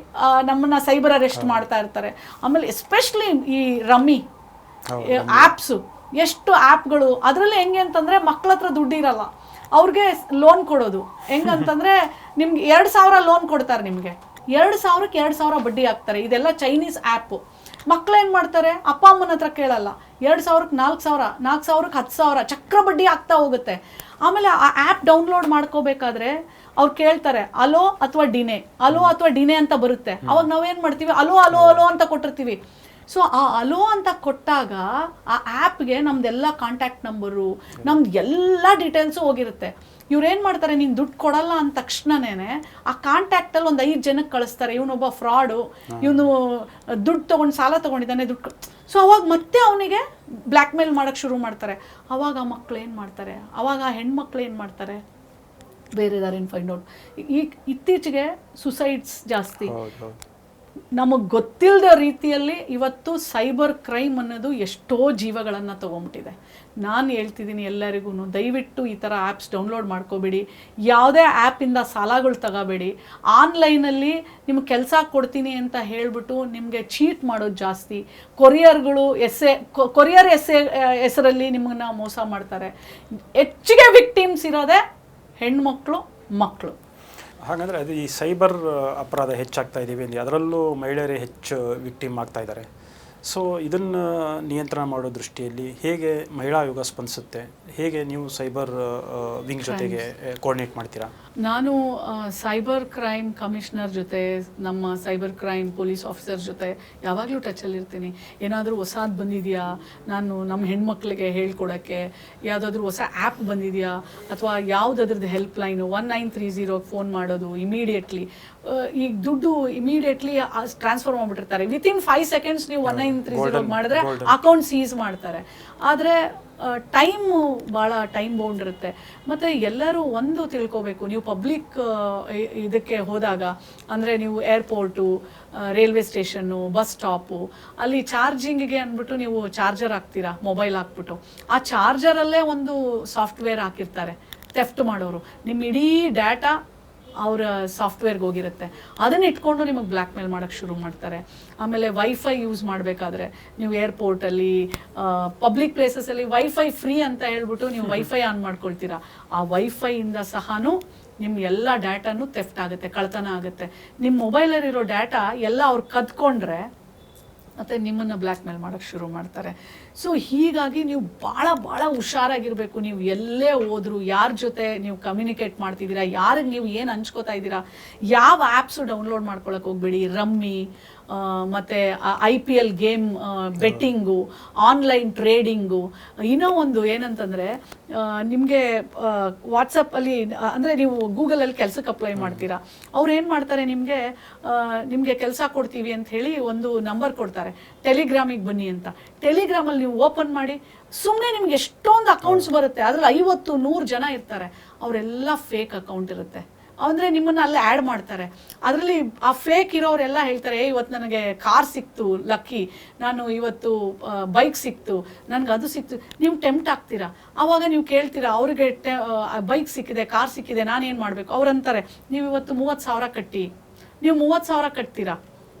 B: ನಮ್ಮನ್ನ ಸೈಬರ್ ಅರೆಸ್ಟ್ ಮಾಡ್ತಾ ಇರ್ತಾರೆ. ಆಮೇಲೆ ಎಸ್ಪೆಷಲಿ ಈ ರಮ್ಮಿ ಆ್ಯಪ್ಸು, ಎಷ್ಟು ಆ್ಯಪ್ಗಳು ಅದರಲ್ಲಿ ಹೆಂಗೆ ಅಂತಂದರೆ ಮಕ್ಕಳ ಹತ್ರ ದುಡ್ಡಿರಲ್ಲ, ಅವ್ರಿಗೆ ಲೋನ್ ಕೊಡೋದು ಹೆಂಗಂತಂದರೆ ನಿಮ್ಗೆ 2,000 ಲೋನ್ ಕೊಡ್ತಾರೆ, ನಿಮಗೆ 2,000ಕ್ಕೆ 2,000 ಬಡ್ಡಿ ಹಾಕ್ತಾರೆ. ಇದೆಲ್ಲ ಚೈನೀಸ್ ಆ್ಯಪು. ಮಕ್ಳು ಏನು ಮಾಡ್ತಾರೆ, ಅಪ್ಪ ಅಮ್ಮನ ಹತ್ರ ಕೇಳಲ್ಲ, 2,000ಕ್ಕೆ 4,000, 4,000ಕ್ಕೆ 10,000 ಚಕ್ರ ಬಡ್ಡಿ ಆಗ್ತಾ ಹೋಗುತ್ತೆ. ಆಮೇಲೆ ಆ ಆ್ಯಪ್ ಡೌನ್ಲೋಡ್ ಮಾಡ್ಕೋಬೇಕಾದ್ರೆ ಅವ್ರು ಕೇಳ್ತಾರೆ ಅಲೋ ಅಥವಾ ಡಿನೆ ಅಂತ ಬರುತ್ತೆ. ಅವಾಗ ನಾವೇನು ಮಾಡ್ತೀವಿ, ಅಲೋ ಅಂತ ಕೊಟ್ಟಿರ್ತೀವಿ. ಸೊ ಆ ಅಲೋ ಅಂತ ಕೊಟ್ಟಾಗ ಆ ಆ್ಯಪ್ಗೆ ನಮ್ದೆಲ್ಲ ಕಾಂಟ್ಯಾಕ್ಟ್ ನಂಬರು, ನಮ್ದು ಎಲ್ಲ ಡೀಟೇಲ್ಸು ಹೋಗಿರುತ್ತೆ. ಇವ್ರೇನು ಮಾಡ್ತಾರೆ, ನೀನು ದುಡ್ಡು ಕೊಡಲ್ಲ ಅಂದ ತಕ್ಷಣನೇ ಆ ಕಾಂಟ್ಯಾಕ್ಟಲ್ಲಿ ಒಂದು 5 ಜನಕ್ಕೆ ಕಳಿಸ್ತಾರೆ, ಇವನೊಬ್ಬ ಫ್ರಾಡು, ಇವನು ದುಡ್ಡು ತೊಗೊಂಡು ಸಾಲ ತೊಗೊಂಡಿದ್ದಾನೆ, ದುಡ್ಡು. ಸೊ ಅವಾಗ ಮತ್ತೆ ಅವನಿಗೆ ಬ್ಲ್ಯಾಕ್ ಮೇಲ್ ಮಾಡೋಕ್ಕೆ ಶುರು ಮಾಡ್ತಾರೆ. ಅವಾಗ ಆ ಮಕ್ಳು ಏನು ಮಾಡ್ತಾರೆ, ಅವಾಗ ಆ ಹೆಣ್ಮಕ್ಳು ಏನು ಮಾಡ್ತಾರೆ, ಬೇರೆ ದಾರಿನ ಫೈಂಡ್ ಔಟ್. ಈಗ ಇತ್ತೀಚೆಗೆ ಸುಸೈಡ್ಸ್ ಜಾಸ್ತಿ. ನಮಗೆ ಗೊತ್ತಿಲ್ಲದ ರೀತಿಯಲ್ಲಿ ಇವತ್ತು ಸೈಬರ್ ಕ್ರೈಮ್ ಅನ್ನೋದು ಎಷ್ಟೋ ಜೀವಗಳನ್ನು ತೊಗೊಂಬಿಟ್ಟಿದೆ. ನಾನು ಹೇಳ್ತಿದ್ದೀನಿ ಎಲ್ಲರಿಗೂ, ದಯವಿಟ್ಟು ಈ ಥರ ಆ್ಯಪ್ಸ್ ಡೌನ್ಲೋಡ್ ಮಾಡ್ಕೋಬೇಡಿ. ಯಾವುದೇ ಆ್ಯಪಿಂದ ಸಾಲಗಳು ತಗೋಬೇಡಿ. ಆನ್ಲೈನಲ್ಲಿ ನಿಮ್ಗೆ ಕೆಲಸ ಕೊಡ್ತೀನಿ ಅಂತ ಹೇಳಿಬಿಟ್ಟು ನಿಮಗೆ ಚೀಟ್ ಮಾಡೋದು ಜಾಸ್ತಿ. ಕೊರಿಯರ್ ಹೆಸರಲ್ಲಿ ನಿಮ್ಮನ್ನ ಮೋಸ ಮಾಡ್ತಾರೆ. ಹೆಚ್ಚಿಗೆ ವಿಕ್ಟಿಮ್ಸ್ ಇರೋದೇ ಹೆಣ್ಮಕ್ಳು, ಮಕ್ಕಳು.
A: ಹಾಗಂದರೆ ಅದು ಈ ಸೈಬರ್ ಅಪರಾಧ ಹೆಚ್ಚಾಗ್ತಾ ಇದ್ದೀವಿ ಅಂದರೆ ಅದರಲ್ಲೂ ಮಹಿಳೆಯರೇ ಹೆಚ್ಚು ವಿಕ್ಟಿಮ್ ಆಗ್ತಾ ಇದ್ದಾರೆ. ಸೊ ಇದನ್ನು ನಿಯಂತ್ರಣ ಮಾಡೋ ದೃಷ್ಟಿಯಲ್ಲಿ ಹೇಗೆ ಮಹಿಳಾ ಆಯೋಗ ಸ್ಪಂದಿಸುತ್ತೆ? ಹೇಗೆ ನೀವು ಸೈಬರ್ ವಿಂಗ್ ಜೊತೆಗೆ ಕೋಆರ್ಡಿನೇಟ್ ಮಾಡ್ತೀರಾ?
B: ನಾನು ಸೈಬರ್ ಕ್ರೈಮ್ ಕಮಿಷನರ್ ಜೊತೆ, ನಮ್ಮ ಸೈಬರ್ ಕ್ರೈಮ್ ಪೊಲೀಸ್ ಆಫೀಸರ್ ಜೊತೆ ಯಾವಾಗಲೂ ಟಚಲ್ಲಿರ್ತೀನಿ. ಏನಾದರೂ ಹೊಸದು ಬಂದಿದೆಯಾ, ನಮ್ಮ ಹೆಣ್ಮಕ್ಳಿಗೆ ಹೇಳ್ಕೊಡೋಕ್ಕೆ ಯಾವುದಾದ್ರೂ ಹೊಸ ಆ್ಯಪ್ ಬಂದಿದೆಯಾ, ಅಥವಾ ಯಾವುದಾದ್ರದ್ದು ಹೆಲ್ಪ್ಲೈನು 1930 ಫೋನ್ ಮಾಡೋದು ಇಮಿಡಿಯೇಟ್ಲಿ. ಈಗ ದುಡ್ಡು ಇಮಿಡಿಯೇಟ್ಲಿ ಟ್ರಾನ್ಸ್ಫರ್ ಮಾಡಿಬಿಟ್ಟಿರ್ತಾರೆ. ವಿತಿನ್ 5 seconds ನೀವು 1930 ಮಾಡಿದ್ರೆ ಅಕೌಂಟ್ ಸೀಸ್ ಮಾಡ್ತಾರೆ. ಆದರೆ ಭಾಳ ಟೈಮ್ ಬೌಂಡ್ ಇರುತ್ತೆ. ಮತ್ತು ಎಲ್ಲರೂ ಒಂದು ತಿಳ್ಕೋಬೇಕು, ನೀವು ಪಬ್ಲಿಕ್ ಇದಕ್ಕೆ ಹೋದಾಗ, ಅಂದರೆ ನೀವು airport, railway station, bus stop, ಅಲ್ಲಿ ಚಾರ್ಜಿಂಗಿಗೆ ಅಂದ್ಬಿಟ್ಟು ನೀವು ಚಾರ್ಜರ್ ಹಾಕ್ತೀರಾ, ಮೊಬೈಲ್ ಹಾಕ್ಬಿಟ್ಟು. ಆ ಚಾರ್ಜರಲ್ಲೇ ಒಂದು ಸಾಫ್ಟ್ವೇರ್ ಹಾಕಿರ್ತಾರೆ, ಥೆಫ್ಟ್ ಮಾಡೋರು. ನಿಮ್ಮ ಇಡೀ ಡಾಟಾ ಅವರ ಸಾಫ್ಟ್ವೇರ್ಗೆ ಹೋಗಿರುತ್ತೆ, ಅದನ್ನ ಇಟ್ಕೊಂಡು ನಿಮಗೆ ಬ್ಲ್ಯಾಕ್ ಮೇಲ್ ಮಾಡೋಕ್ಕೆ ಶುರು ಮಾಡ್ತಾರೆ. ಆಮೇಲೆ ವೈಫೈ ಯೂಸ್ ಮಾಡಬೇಕಾದ್ರೆ ನೀವು ಏರ್ಪೋರ್ಟಲ್ಲಿ ಪಬ್ಲಿಕ್ ಪ್ಲೇಸಸಲ್ಲಿ ವೈಫೈ ಫ್ರೀ ಅಂತ ಹೇಳ್ಬಿಟ್ಟು ನೀವು ವೈಫೈ ಆನ್ ಮಾಡ್ಕೊಳ್ತೀರಾ. ಆ ವೈಫೈಯಿಂದ ಸಹನೂ ನಿಮ್ಮ ಎಲ್ಲ ಡಾಟಾನು ಥೆಫ್ಟ್ ಆಗುತ್ತೆ, ಕಳ್ತನ ಆಗುತ್ತೆ. ನಿಮ್ಮ ಮೊಬೈಲಲ್ಲಿರೋ ಡಾಟಾ ಎಲ್ಲ ಅವ್ರು ಕದ್ಕೊಂಡ್ರೆ ಮತ್ತು ನಿಮ್ಮನ್ನು ಬ್ಲ್ಯಾಕ್ ಮೇಲ್ ಮಾಡೋಕ್ಕೆ ಶುರು ಮಾಡ್ತಾರೆ. ಸೊ ಹೀಗಾಗಿ ನೀವು ಭಾಳ ಹುಷಾರಾಗಿರಬೇಕು. ನೀವು ಎಲ್ಲೇ ಹೋದ್ರು, ಯಾರ ಜೊತೆ ನೀವು ಕಮ್ಯುನಿಕೇಟ್ ಮಾಡ್ತಿದ್ದೀರಾ, ಯಾರಿಗೆ ನೀವು ಏನು ಹಂಚ್ಕೋತಾ ಇದ್ದೀರಾ, ಯಾವ ಆ್ಯಪ್ಸು ಡೌನ್ಲೋಡ್ ಮಾಡ್ಕೊಳಕ್ಕೆ ಹೋಗ್ಬೇಡಿ. ರಮ್ಮಿ ಮತ್ತು IPL game betting, online trading. ಇನ್ನೂ ಒಂದು ಏನಂತಂದರೆ, ನಿಮಗೆ ವಾಟ್ಸಪ್ಪಲ್ಲಿ ಅಂದರೆ ನೀವು ಗೂಗಲಲ್ಲಿ ಕೆಲಸಕ್ಕೆ ಅಪ್ಲೈ ಮಾಡ್ತೀರಾ, ಅವ್ರು ಏನು ಮಾಡ್ತಾರೆ, ನಿಮಗೆ ಕೆಲಸ ಕೊಡ್ತೀವಿ ಅಂತ ಹೇಳಿ ಒಂದು ನಂಬರ್ ಕೊಡ್ತಾರೆ, ಟೆಲಿಗ್ರಾಮಿಗೆ ಬನ್ನಿ ಅಂತ. ಟೆಲಿಗ್ರಾಮಲ್ಲಿ ನೀವು ಓಪನ್ ಮಾಡಿ ಸುಮ್ಮನೆ ನಿಮ್ಗೆ ಎಷ್ಟೊಂದು ಅಕೌಂಟ್ಸ್ ಬರುತ್ತೆ, ಅದ್ರಲ್ಲಿ 50-100 ಜನ ಇರ್ತಾರೆ, ಅವರೆಲ್ಲ ಫೇಕ್ ಅಕೌಂಟ್ ಇರುತ್ತೆ. ಅಂದರೆ ನಿಮ್ಮನ್ನು ಅಲ್ಲೇ ಆ್ಯಡ್ ಮಾಡ್ತಾರೆ. ಅದರಲ್ಲಿ ಆ ಫೇಕ್ ಇರೋರೆಲ್ಲ ಹೇಳ್ತಾರೆ, ಇವತ್ತು ನನಗೆ ಕಾರ್ ಸಿಕ್ತು ಲಕ್ಕಿ, ನಾನು ಇವತ್ತು ಬೈಕ್ ಸಿಕ್ತು, ನನಗೆ ಅದು ಸಿಕ್ತು. ನೀವು ಟೆಂಪ್ಟ್ ಆಗ್ತೀರಾ. ಆವಾಗ ನೀವು ಕೇಳ್ತೀರಾ ಅವ್ರಿಗೆ, ಬೈಕ್ ಸಿಕ್ಕಿದೆ, ಕಾರ್ ಸಿಕ್ಕಿದೆ, ನಾನೇನು ಮಾಡಬೇಕು? ಅವ್ರಂತಾರೆ, ನೀವು ಇವತ್ತು 30,000 ಕಟ್ಟಿ. ನೀವು 30,000 ಕಟ್ತೀರಾ,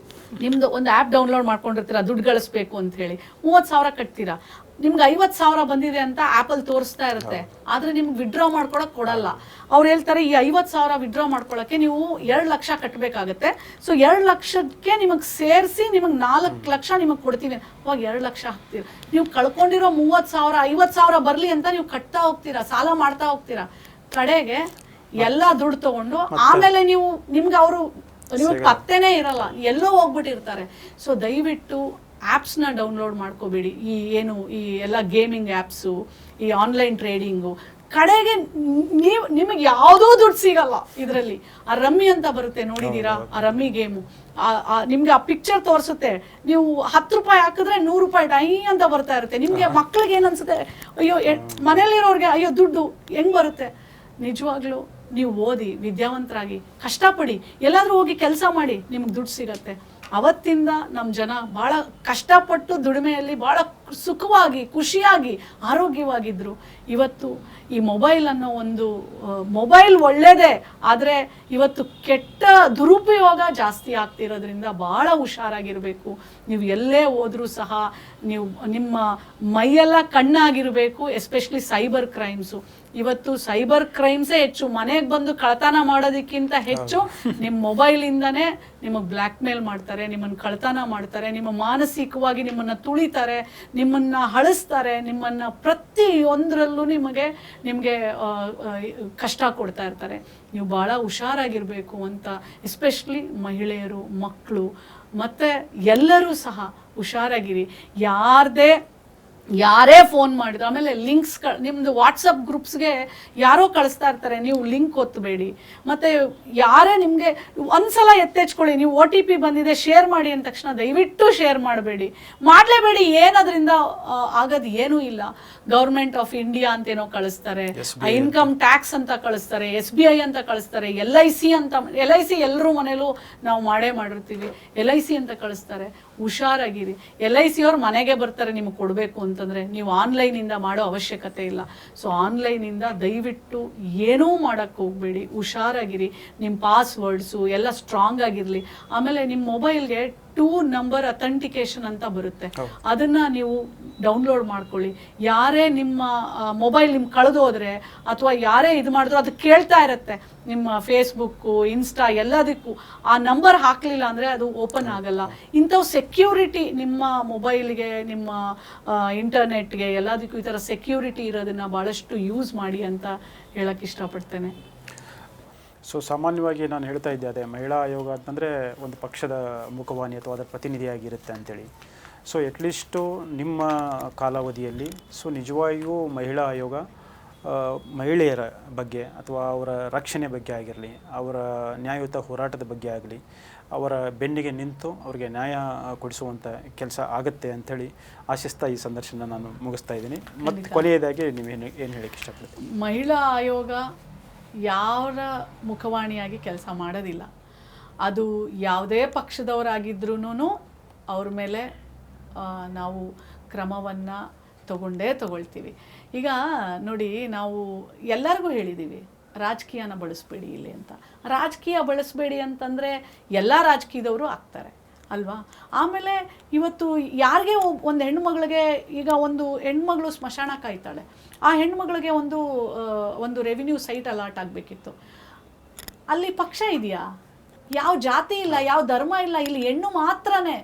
B: ನಿಮ್ದು ಒಂದು ಆ್ಯಪ್ ಡೌನ್ಲೋಡ್ ಮಾಡ್ಕೊಂಡಿರ್ತೀರಾ ದುಡ್ಡು ಗಳಿಸ್ಬೇಕು ಅಂತ ಹೇಳಿ, 30,000 ಕಟ್ತೀರಾ. ನಿಮ್ಗೆ 50,000 ಬಂದಿದೆ ಅಂತ ಆ್ಯಪಲ್ಲಿ ತೋರಿಸ್ತಾ ಇರುತ್ತೆ, ಆದರೆ ನಿಮ್ಗೆ ವಿಡ್ರಾ ಮಾಡ್ಕೊಳಕ್ಕೆ ಕೊಡಲ್ಲ. ಅವ್ರು ಹೇಳ್ತಾರೆ, ಈ 50,000 ವಿಡ್ರಾ ಮಾಡ್ಕೊಳ್ಳೋಕ್ಕೆ ನೀವು 2 ಲಕ್ಷ ಕಟ್ಟಬೇಕಾಗತ್ತೆ. ಸೊ 2 ಲಕ್ಷಕ್ಕೆ ನಿಮಗೆ ಸೇರಿಸಿ ನಿಮಗೆ 4 ಲಕ್ಷ ನಿಮಗೆ ಕೊಡ್ತೀವಿ. ಅವಾಗ 2 ಲಕ್ಷ ಹಾಕ್ತೀರ. ನೀವು ಕಳ್ಕೊಂಡಿರೋ 30,000 50,000 ಬರಲಿ ಅಂತ ನೀವು ಕಟ್ತಾ ಹೋಗ್ತೀರಾ, ಸಾಲ ಮಾಡ್ತಾ ಹೋಗ್ತೀರಾ. ಕಡೆಗೆ ಎಲ್ಲ ದುಡ್ಡು ತಗೊಂಡು ಆಮೇಲೆ ನಿಮ್ಗೆ ಅವರು ನಿಮಗೆ ಪತ್ತೆನೇ ಇರಲ್ಲ, ಎಲ್ಲೋ ಹೋಗ್ಬಿಟ್ಟಿರ್ತಾರೆ. ಸೊ ದಯವಿಟ್ಟು ಆ್ಯಪ್ಸ್ನ ಡೌನ್ಲೋಡ್ ಮಾಡ್ಕೋಬೇಡಿ. ಈ ಎಲ್ಲ ಗೇಮಿಂಗ್ ಆ್ಯಪ್ಸು, ಈ ಆನ್ಲೈನ್ ಟ್ರೇಡಿಂಗು, ಕಡೆಗೆ ನಿಮಗೆ ಯಾವುದೋ ದುಡ್ಡು ಸಿಗಲ್ಲ ಇದರಲ್ಲಿ. ಆ ರಮ್ಮಿ ಅಂತ ಬರುತ್ತೆ, ನೋಡಿದ್ದೀರಾ? ಆ ರಮ್ಮಿ ಗೇಮು ನಿಮ್ಗೆ ಆ ಪಿಕ್ಚರ್ ತೋರಿಸುತ್ತೆ, ನೀವು 10 ರೂಪಾಯಿ ಹಾಕಿದ್ರೆ 100 ರೂಪಾಯಿ ಡೈ ಅಂತ ಬರ್ತಾ ಇರುತ್ತೆ. ನಿಮಗೆ ಮಕ್ಳಿಗೆ ಏನು ಅನ್ಸುತ್ತೆ, ಅಯ್ಯೋ ಮನೇಲಿರೋರಿಗೆ ಅಯ್ಯೋ ದುಡ್ಡು ಹೆಂಗ್ ಬರುತ್ತೆ? ನಿಜವಾಗ್ಲೂ ನೀವು ಓದಿ, ವಿದ್ಯಾವಂತರಾಗಿ, ಕಷ್ಟಪಡಿ, ಎಲ್ಲಾದ್ರೂ ಹೋಗಿ ಕೆಲಸ ಮಾಡಿ, ನಿಮ್ಗೆ ದುಡ್ಡು ಸಿಗತ್ತೆ. ಅವತ್ತಿಂದ ನಮ್ಮ ಜನ ಭಾಳ ಕಷ್ಟಪಟ್ಟು ದುಡಿಮೆಯಲ್ಲಿ ಭಾಳ ಸುಖವಾಗಿ, ಖುಷಿಯಾಗಿ, ಆರೋಗ್ಯವಾಗಿದ್ದರು. ಇವತ್ತು ಈ ಮೊಬೈಲ್ ಅನ್ನೋ ಒಂದು ಮೊಬೈಲ್ ಒಳ್ಳೆಯದೇ, ಆದರೆ ಇವತ್ತು ಕೆಟ್ಟ ದುರುಪಯೋಗ ಜಾಸ್ತಿ ಆಗ್ತಿರೋದ್ರಿಂದ ಭಾಳ ಹುಷಾರಾಗಿರಬೇಕು. ನೀವು ಎಲ್ಲೇ ಹೋದರೂ ಸಹ ನಿಮ್ಮ ಮೈಯೆಲ್ಲ ಕಣ್ಣಾಗಿರಬೇಕು. ಎಸ್ಪೆಷಲಿ ಸೈಬರ್ ಕ್ರೈಮ್ಸು, ಇವತ್ತು ಸೈಬರ್ ಕ್ರೈಮ್ಸೇ ಹೆಚ್ಚು. ಮನೆಗೆ ಬಂದು ಕಳ್ತನ ಮಾಡೋದಕ್ಕಿಂತ ಹೆಚ್ಚು ನಿಮ್ಮ ಮೊಬೈಲಿಂದನೇ ನಿಮಗೆ ಬ್ಲ್ಯಾಕ್ ಮೇಲ್ ಮಾಡ್ತಾರೆ, ನಿಮ್ಮನ್ನು ಕಳ್ತನ ಮಾಡ್ತಾರೆ, ನಿಮ್ಮ ಮಾನಸಿಕವಾಗಿ ನಿಮ್ಮನ್ನು ತುಳಿತಾರೆ, ನಿಮ್ಮನ್ನು ಹಳಿಸ್ತಾರೆ, ನಿಮ್ಮನ್ನು ಪ್ರತಿಯೊಂದರಲ್ಲೂ ನಿಮಗೆ ಕಷ್ಟ ಕೊಡ್ತಾ ಇರ್ತಾರೆ. ನೀವು ಭಾಳ ಹುಷಾರಾಗಿರಬೇಕು ಅಂತ, ಎಸ್ಪೆಷಲಿ ಮಹಿಳೆಯರು, ಮಕ್ಕಳು ಮತ್ತು ಎಲ್ಲರೂ ಸಹ ಹುಷಾರಾಗಿರಿ. ಯಾರೇ ಫೋನ್ ಮಾಡಿದ್ರು, ಆಮೇಲೆ ನಿಮ್ಮದು ವಾಟ್ಸಪ್ ಗ್ರೂಪ್ಸ್ಗೆ ಯಾರೋ ಕಳಿಸ್ತಾ ಇರ್ತಾರೆ, ನೀವು ಲಿಂಕ್ ಒತ್ತಬೇಡಿ. ಮತ್ತು ಯಾರೇ ನಿಮಗೆ ಒಂದ್ಸಲ ಎತ್ತೆಚ್ಕೊಳ್ಳಿ, ನೀವು OTP ಬಂದಿದೆ ಶೇರ್ ಮಾಡಿ ಅಂದ ತಕ್ಷಣ ದಯವಿಟ್ಟು ಶೇರ್ ಮಾಡಲೇಬೇಡಿ. ಏನದ್ರಿಂದ ಆಗೋದು ಏನೂ ಇಲ್ಲ. ಗೌರ್ಮೆಂಟ್ ಆಫ್ ಇಂಡಿಯಾ ಅಂತೇನೋ ಕಳಿಸ್ತಾರೆ, ಇನ್ಕಮ್ ಟ್ಯಾಕ್ಸ್ ಅಂತ ಕಳಿಸ್ತಾರೆ, SBI ಅಂತ ಕಳಿಸ್ತಾರೆ, LIC ಅಂತ, LIC ಎಲ್ಲರೂ ಮನೇಲೂ ನಾವು ಮಾಡಿರ್ತೀವಿ, LIC ಅಂತ ಕಳಿಸ್ತಾರೆ. ಹುಷಾರಾಗಿರಿ. LIC ಅವ್ರು ಮನೆಗೆ ಬರ್ತಾರೆ ನಿಮಗೆ ಕೊಡಬೇಕು ಅಂತಂದರೆ, ನೀವು ಆನ್ಲೈನಿಂದ ಮಾಡೋ ಅವಶ್ಯಕತೆ ಇಲ್ಲ. ಸೊ ಆನ್ಲೈನಿಂದ ದಯವಿಟ್ಟು ಏನೂ ಮಾಡೋಕ್ಕೆ ಹೋಗಬೇಡಿ, ಹುಷಾರಾಗಿರಿ. ನಿಮ್ಮ ಪಾಸ್ವರ್ಡ್ಸು ಎಲ್ಲ ಸ್ಟ್ರಾಂಗ್ ಆಗಿರಲಿ. ಆಮೇಲೆ ನಿಮ್ಮ ಮೊಬೈಲ್ಗೆ 2 ನಂಬರ್ ಅಥೆಂಟಿಕೇಶನ್ ಅಂತ ಬರುತ್ತೆ, ಅದನ್ನು ನೀವು ಡೌನ್ಲೋಡ್ ಮಾಡ್ಕೊಳ್ಳಿ. ಯಾರೇ ನಿಮ್ಮ ಮೊಬೈಲ್ ನಿಮ್ಗೆ ಕಳೆದು ಹೋದರೆ ಅಥವಾ ಯಾರೇ ಇದು ಮಾಡಿದ್ರು ಅದು ಕೇಳ್ತಾ ಇರುತ್ತೆ, ನಿಮ್ಮ ಫೇಸ್ಬುಕ್ಕು, ಇನ್ಸ್ಟಾ ಎಲ್ಲದಕ್ಕೂ ಆ ನಂಬರ್ ಹಾಕಲಿಲ್ಲ ಅಂದರೆ ಅದು ಓಪನ್ ಆಗಲ್ಲ. ಇಂಥವು ಸೆಕ್ಯೂರಿಟಿ ನಿಮ್ಮ ಮೊಬೈಲ್ಗೆ, ನಿಮ್ಮ ಇಂಟರ್ನೆಟ್ಗೆ ಎಲ್ಲದಕ್ಕೂ ಈ ಥರ ಸೆಕ್ಯೂರಿಟಿ ಇರೋದನ್ನು ಭಾಳಷ್ಟು ಯೂಸ್ ಮಾಡಿ ಅಂತ ಹೇಳಕ್ಕೆ ಇಷ್ಟಪಡ್ತೇನೆ.
A: ಸೊ ಸಾಮಾನ್ಯವಾಗಿ ನಾನು ಹೇಳ್ತಾ ಇದ್ದೆ, ಅದೇ ಮಹಿಳಾ ಆಯೋಗ ಅಂತಂದರೆ ಒಂದು ಪಕ್ಷದ ಮುಖವಾಣಿ ಅಥವಾ ಅದರ ಪ್ರತಿನಿಧಿಯಾಗಿರುತ್ತೆ ಅಂತೇಳಿ. ಸೊ ಅಟ್ಲೀಸ್ಟು ನಿಮ್ಮ ಕಾಲಾವಧಿಯಲ್ಲಿ ನಿಜವಾಗಿಯೂ ಮಹಿಳಾ ಆಯೋಗ ಮಹಿಳೆಯರ ಬಗ್ಗೆ ಅಥವಾ ಅವರ ರಕ್ಷಣೆ ಬಗ್ಗೆ ಆಗಿರಲಿ, ಅವರ ನ್ಯಾಯಯುತ ಹೋರಾಟದ ಬಗ್ಗೆ ಆಗಲಿ, ಅವರ ಬೆನ್ನಿಗೆ ನಿಂತು ಅವರಿಗೆ ನ್ಯಾಯ ಕೊಡಿಸುವಂಥ ಕೆಲಸ ಆಗುತ್ತೆ ಅಂಥೇಳಿ ಆಶಿಸ್ತಾ ಈ ಸಂದರ್ಶನ ನಾನು ಮುಗಿಸ್ತಾ ಇದ್ದೀನಿ. ಮತ್ತು ಕೊನೆಯದಾಗಿ ನೀವು ಏನು ಹೇಳಕ್ಕೆ ಇಷ್ಟಪಡ್ತೀನಿ?
B: ಮಹಿಳಾ ಆಯೋಗ ಯಾರ ಮುಖವಾಣಿಯಾಗಿ ಕೆಲಸ ಮಾಡೋದಿಲ್ಲ. ಅದು ಯಾವುದೇ ಪಕ್ಷದವರಾಗಿದ್ರೂ ಅವ್ರ ಮೇಲೆ ನಾವು ಕ್ರಮವನ್ನು ತಗೊಳ್ತೀವಿ. ಈಗ ನೋಡಿ, ನಾವು ಎಲ್ಲರಿಗೂ ಹೇಳಿದ್ದೀವಿ ರಾಜಕೀಯನ ಬಳಸಬೇಡಿ ಇಲ್ಲಿ ಅಂತ. ರಾಜಕೀಯ ಬಳಸಬೇಡಿ ಅಂತಂದರೆ ಎಲ್ಲ ರಾಜಕೀಯದವರು ಆಗ್ತಾರೆ ಅಲ್ವಾ? ಆಮೇಲೆ ಇವತ್ತು ಯಾರಿಗೆ ಒಂದು ಹೆಣ್ಮಗಳಿಗೆ, ಈಗ ಒಂದು ಹೆಣ್ಮಗಳು ಸ್ಮಶಾನ ಕಾಯ್ತಾಳೆ, ಆ ಹೆಣ್ಮಗಳಿಗೆ ಒಂದು ರೆವಿನ್ಯೂ ಸೈಟ್ ಅಲಾಟ್ ಆಗಬೇಕಿತ್ತು. ಅಲ್ಲಿ ಪಕ್ಷ ಇದೆಯಾ? ಯಾವ ಜಾತಿ ಇಲ್ಲ, ಯಾವ ಧರ್ಮ ಇಲ್ಲ. ಇಲ್ಲಿ ಹೆಣ್ಣು ಮಾತ್ರನೇ.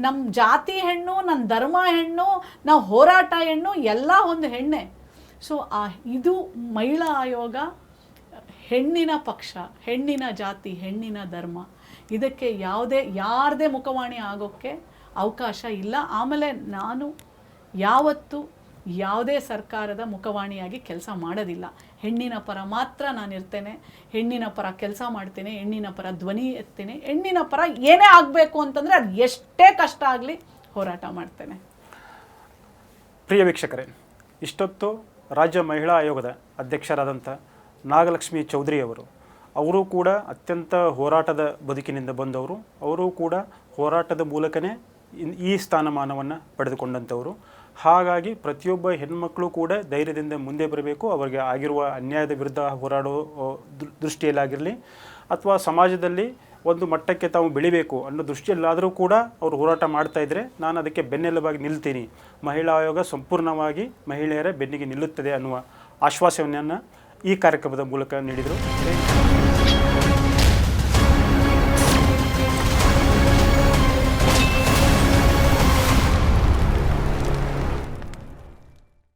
B: ನಮ್ಮ ಜಾತಿ ಹೆಣ್ಣು, ನನ್ನ ಧರ್ಮ ಹೆಣ್ಣು, ನಾವು ಹೋರಾಟ ಹೆಣ್ಣು, ಎಲ್ಲ ಒಂದು ಹೆಣ್ಣೆ. ಸೊ ಇದು ಮಹಿಳಾ ಆಯೋಗ ಹೆಣ್ಣಿನ ಪಕ್ಷ, ಹೆಣ್ಣಿನ ಜಾತಿ, ಹೆಣ್ಣಿನ ಧರ್ಮ, ಇದಕ್ಕೆ ಯಾರದೇ ಮುಖವಾಣಿ ಆಗೋಕ್ಕೆ ಅವಕಾಶ ಇಲ್ಲ. ಆಮೇಲೆ ನಾನು ಯಾವತ್ತೂ ಯಾವುದೇ ಸರ್ಕಾರದ ಮುಖವಾಣಿಯಾಗಿ ಕೆಲಸ ಮಾಡೋದಿಲ್ಲ. ಹೆಣ್ಣಿನ ಪರ ಮಾತ್ರ ನಾನು ಇರ್ತೇನೆ, ಹೆಣ್ಣಿನ ಪರ ಕೆಲಸ ಮಾಡ್ತೇನೆ, ಹೆಣ್ಣಿನ ಪರ ಧ್ವನಿ ಎತ್ತೇನೆ, ಹೆಣ್ಣಿನ ಪರ ಏನೇ ಆಗಬೇಕು ಅಂತಂದರೆ ಅದು ಎಷ್ಟೇ ಕಷ್ಟ ಆಗಲಿ ಹೋರಾಟ ಮಾಡ್ತೇನೆ.
A: ಪ್ರಿಯ ವೀಕ್ಷಕರೇ, ಇಷ್ಟೊತ್ತು ರಾಜ್ಯ ಮಹಿಳಾ ಆಯೋಗದ ಅಧ್ಯಕ್ಷರಾದಂಥ ನಾಗಲಕ್ಷ್ಮಿ ಚೌಧರಿ ಅವರು ಕೂಡ ಅತ್ಯಂತ ಹೋರಾಟದ ಬದುಕಿನಿಂದ ಬಂದವರು. ಅವರು ಕೂಡ ಹೋರಾಟದ ಮೂಲಕನೇ ಈ ಸ್ಥಾನಮಾನವನ್ನು ಪಡೆದುಕೊಂಡಂಥವರು. ಹಾಗಾಗಿ ಪ್ರತಿಯೊಬ್ಬ ಹೆಣ್ಮಕ್ಳು ಕೂಡ ಧೈರ್ಯದಿಂದ ಮುಂದೆ ಬರಬೇಕು. ಅವರಿಗೆ ಆಗಿರುವ ಅನ್ಯಾಯದ ವಿರುದ್ಧ ಹೋರಾಡೋ ದೃಷ್ಟಿಯಲ್ಲಾಗಿರಲಿ, ಅಥವಾ ಸಮಾಜದಲ್ಲಿ ಒಂದು ಮಟ್ಟಕ್ಕೆ ತಾವು ಬೆಳಿಬೇಕು ಅನ್ನೋ ದೃಷ್ಟಿಯಲ್ಲಾದರೂ ಕೂಡ ಅವರು ಹೋರಾಟ ಮಾಡ್ತಾ ಇದ್ದರೆ ನಾನು ಅದಕ್ಕೆ ಬೆನ್ನೆಲುಬಾಗಿ ನಿಲ್ತೀನಿ. ಮಹಿಳಾ ಆಯೋಗ ಸಂಪೂರ್ಣವಾಗಿ ಮಹಿಳೆಯರ ಬೆನ್ನಿಗೆ ನಿಲ್ಲುತ್ತದೆ ಅನ್ನುವ ಆಶ್ವಾಸನೆಯನ್ನು ಈ ಕಾರ್ಯಕ್ರಮದ ಮೂಲಕ ನೀಡಿದರು.